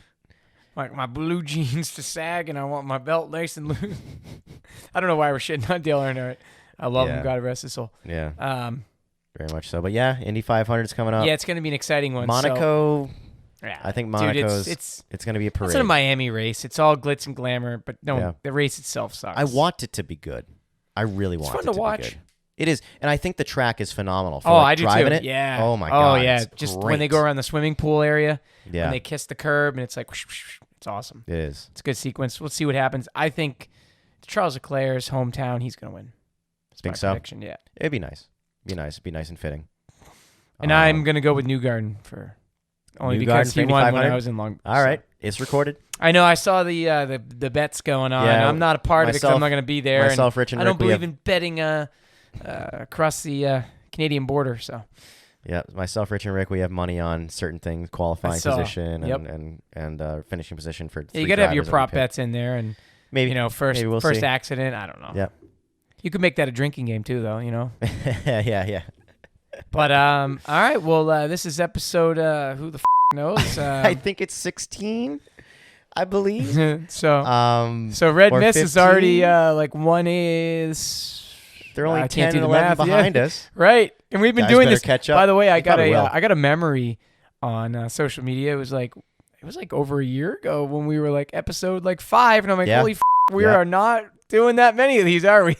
Like my blue jeans to sag, and I want my belt nice and loose. I don't know why we're shitting on Dale Earnhardt. I love him. God rest his soul. Yeah. Very much so. But yeah, Indy 500 is coming up. Yeah, it's going to be an exciting one. Monaco. So, yeah. I think Monaco's. It's going to be a parade. It's a Miami race. It's all glitz and glamour, but the race itself sucks. I want it to be good. I really want it to watch. Be good. It is, and I think the track is phenomenal. For, I do driving too. It. Yeah. Oh my god. Oh yeah. Just great. When they go around the swimming pool area, yeah. When they kiss the curb, and it's like, whoosh, whoosh, it's awesome. It is. It's a good sequence. We'll see what happens. I think Charles Leclerc's hometown, he's gonna win. That's think my so? prediction. Yeah. It'd be nice. It'd be nice and fitting. And I'm gonna go with Newgarden for only because he won when I was in Long. All right, it's recorded. I know. I saw the bets going on. Yeah, I'm not a part of it because I'm not going to be there. Myself, Rich, and I don't believe in betting across the Canadian border. So. Yeah, myself, Rich, and Rick, we have money on certain things, qualifying position and finishing position for. You got to have your prop bets in there, and maybe first we'll see. accident. I don't know. Yep. You could make that a drinking game too, though. Yeah. But all right. Well, this is episode. Who the knows? I think it's 16. I believe. So Red Mist 15? Is already like one is. They're only 10 and 11 behind us. Right. And we've been doing this. Catch up. By the way, I got a memory on social media. It was like over a year ago when we were like episode 5, and I'm like, holy we are not doing that many of these, are we?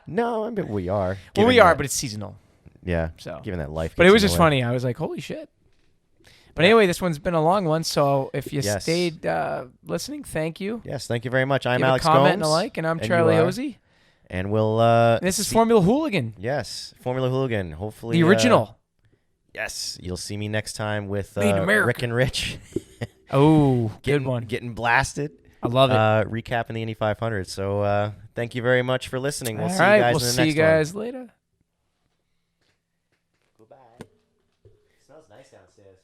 No, I mean we are. Well, we are, but it's seasonal. Yeah. So given that life. But it was just funny. I was like, holy shit. But anyway, this one's been a long one, so if you stayed listening, thank you. Yes, thank you very much. I'm Give Alex a comment Gomes. And a like, and I'm Charlie Hosey. And we'll... this is Formula Hooligan. Yes, Formula Hooligan. Hopefully... The original. Yes, you'll see me next time with Made in America. Rick and Rich. Oh, good one. Getting blasted. I love it. Recapping the Indy 500. So thank you very much for listening. We'll see All you right, guys in the next one. We'll see you guys later. Goodbye. It smells nice downstairs.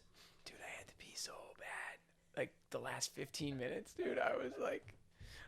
Dude, I had to pee so bad. Like the last 15 minutes, dude, I was like...